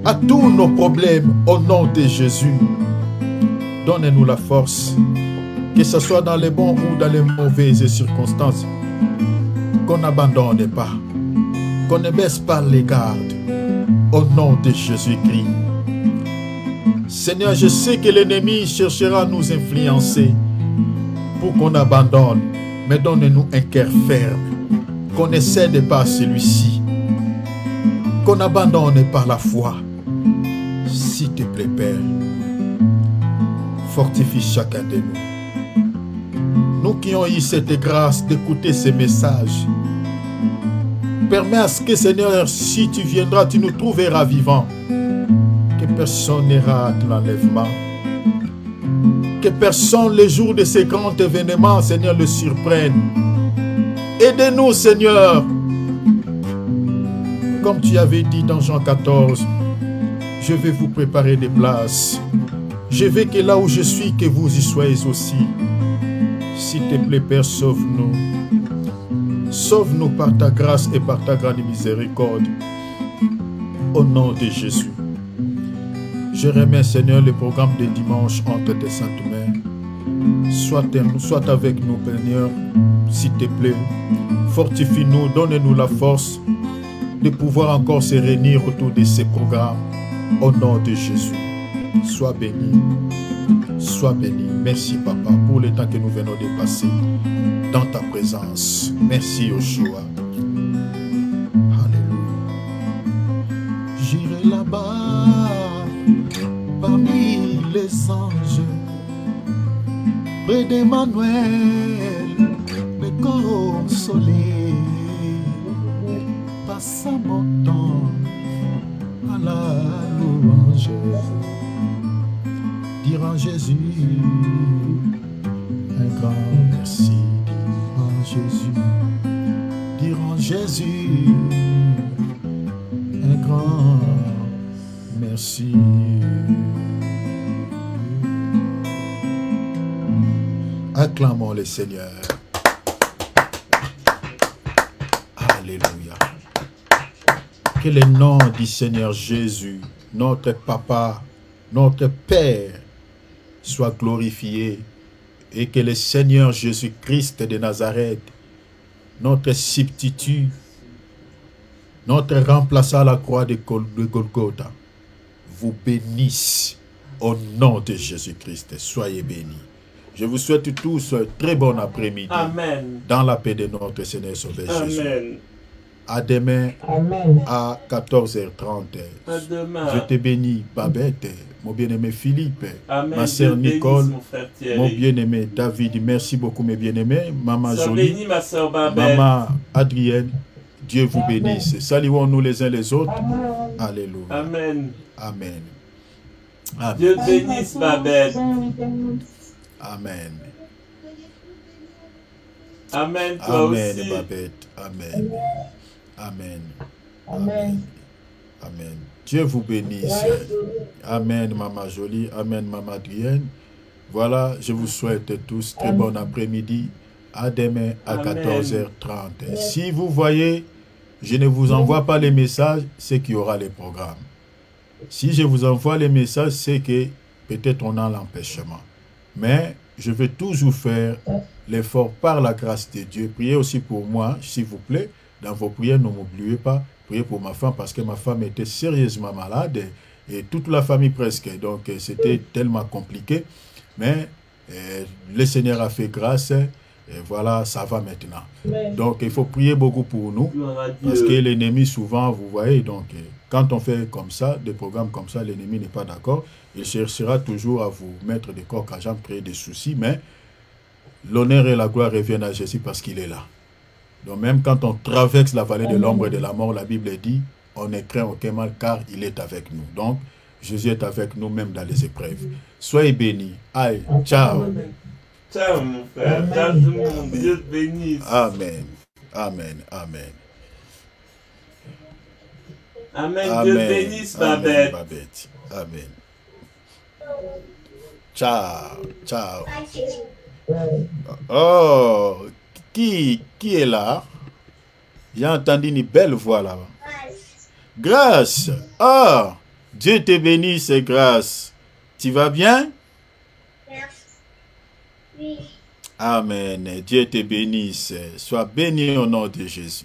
Speaker 1: à tous nos problèmes au nom de Jésus. Donnez-nous la force, que ce soit dans les bons ou dans les mauvaises circonstances, qu'on n'abandonne pas, qu'on ne baisse pas les gardes, au nom de Jésus-Christ. Seigneur, je sais que l'ennemi cherchera à nous influencer pour qu'on abandonne, mais donne-nous un cœur ferme, qu'on ne cède pas à celui-ci, qu'on n'abandonne pas la foi. S'il te plaît, Père, fortifie chacun de nous. Nous qui avons eu cette grâce d'écouter ces messages, permets à ce que, Seigneur, si tu viendras, tu nous trouveras vivants. Que personne ne rate l'enlèvement. Que personne, les jours de ces grands événements, Seigneur, le surprenne. Aidez-nous, Seigneur. Comme tu avais dit dans Jean 14, je vais vous préparer des places. Je veux que là où je suis, que vous y soyez aussi. S'il te plaît, Père, sauve-nous. Sauve-nous par ta grâce et par ta grande miséricorde. Au nom de Jésus. Je remets, Seigneur, le programme de dimanche entre tes saintes mains. Sois avec nous, Seigneur, s'il te plaît. Fortifie-nous, donne-nous la force de pouvoir encore se réunir autour de ces programmes. Au nom de Jésus. Sois béni. Sois béni. Merci, Papa, pour le temps que nous venons de passer dans ta présence. Merci, Yoshua. Alléluia. J'irai là-bas, parmi les anges, près d'Emmanuel, me consoler, passant mon temps à la louange, dirant Jésus un grand merci, dirant Jésus un grand merci. Acclamons le Seigneur. Alléluia. Que le nom du Seigneur Jésus, notre Papa, notre Père, soit glorifié et que le Seigneur Jésus-Christ de Nazareth, notre substitut, notre remplaçant à la croix de Golgotha, vous bénisse au nom de Jésus-Christ. Soyez bénis. Je vous souhaite tous un très bon après-midi.
Speaker 2: Amen.
Speaker 1: Dans la paix de notre Seigneur Sauveur Jésus.
Speaker 2: Amen.
Speaker 1: À demain.
Speaker 3: Amen.
Speaker 1: À 14h30.
Speaker 2: À demain.
Speaker 1: Je te bénis, Babette, mon bien-aimé Philippe,
Speaker 2: Amen.
Speaker 1: ma sœur Nicole,
Speaker 2: mon,
Speaker 1: mon bien-aimé David. Merci beaucoup, mes bien-aimés. Maman Jolie,
Speaker 2: bénis, ma sœur Babette.
Speaker 1: Maman Adrienne. Dieu vous bénisse. Saluons-nous les uns les autres.
Speaker 3: Amen.
Speaker 1: Alléluia.
Speaker 2: Amen.
Speaker 1: Amen. Amen.
Speaker 2: Dieu bénisse Babette.
Speaker 1: Amen.
Speaker 2: Amen, toi
Speaker 1: Amen,
Speaker 2: aussi.
Speaker 1: Babette. Amen. Amen. Amen. Amen. Dieu vous bénisse. Amen, Maman Jolie. Amen, Maman Adrienne. Voilà, je vous souhaite tous très bon après-midi. À demain à
Speaker 2: Amen.
Speaker 1: 14h30. Si vous voyez, je ne vous envoie pas les messages, c'est qu'il y aura les programmes. Si je vous envoie les messages, c'est que peut-être on a l'empêchement. Mais je vais toujours faire l'effort par la grâce de Dieu. Priez aussi pour moi, s'il vous plaît. Dans vos prières, ne m'oubliez pas. Priez pour ma femme parce que ma femme était sérieusement malade et toute la famille presque. Donc c'était tellement compliqué. Mais le Seigneur a fait grâce. Et voilà, ça va maintenant. Donc, il faut prier beaucoup pour nous. Parce que l'ennemi, souvent, vous voyez, donc, quand on fait comme ça, des programmes comme ça, l'ennemi n'est pas d'accord. Il cherchera toujours à vous mettre des coques à jambes, créer des soucis. Mais l'honneur et la gloire reviennent à Jésus parce qu'il est là. Donc, même quand on traverse la vallée de l'ombre et de la mort, la Bible dit, on ne craint aucun mal car il est avec nous. Donc, Jésus est avec nous même dans les épreuves. Soyez bénis. Aïe, ciao.
Speaker 2: Ciao mon frère, ciao tout le monde, Dieu te bénisse.
Speaker 1: Amen, amen, amen.
Speaker 2: Amen,
Speaker 1: Amen.
Speaker 2: Dieu te bénisse
Speaker 1: Amen,
Speaker 2: Babette.
Speaker 1: Babette. Amen. Ciao, ciao. Oh, qui est là? J'ai entendu une belle voix là-bas. Grâce. Oh, Dieu te bénisse, Grâce. Tu vas bien?
Speaker 3: Oui.
Speaker 1: Amen. Dieu te bénisse. Sois béni au nom de Jésus.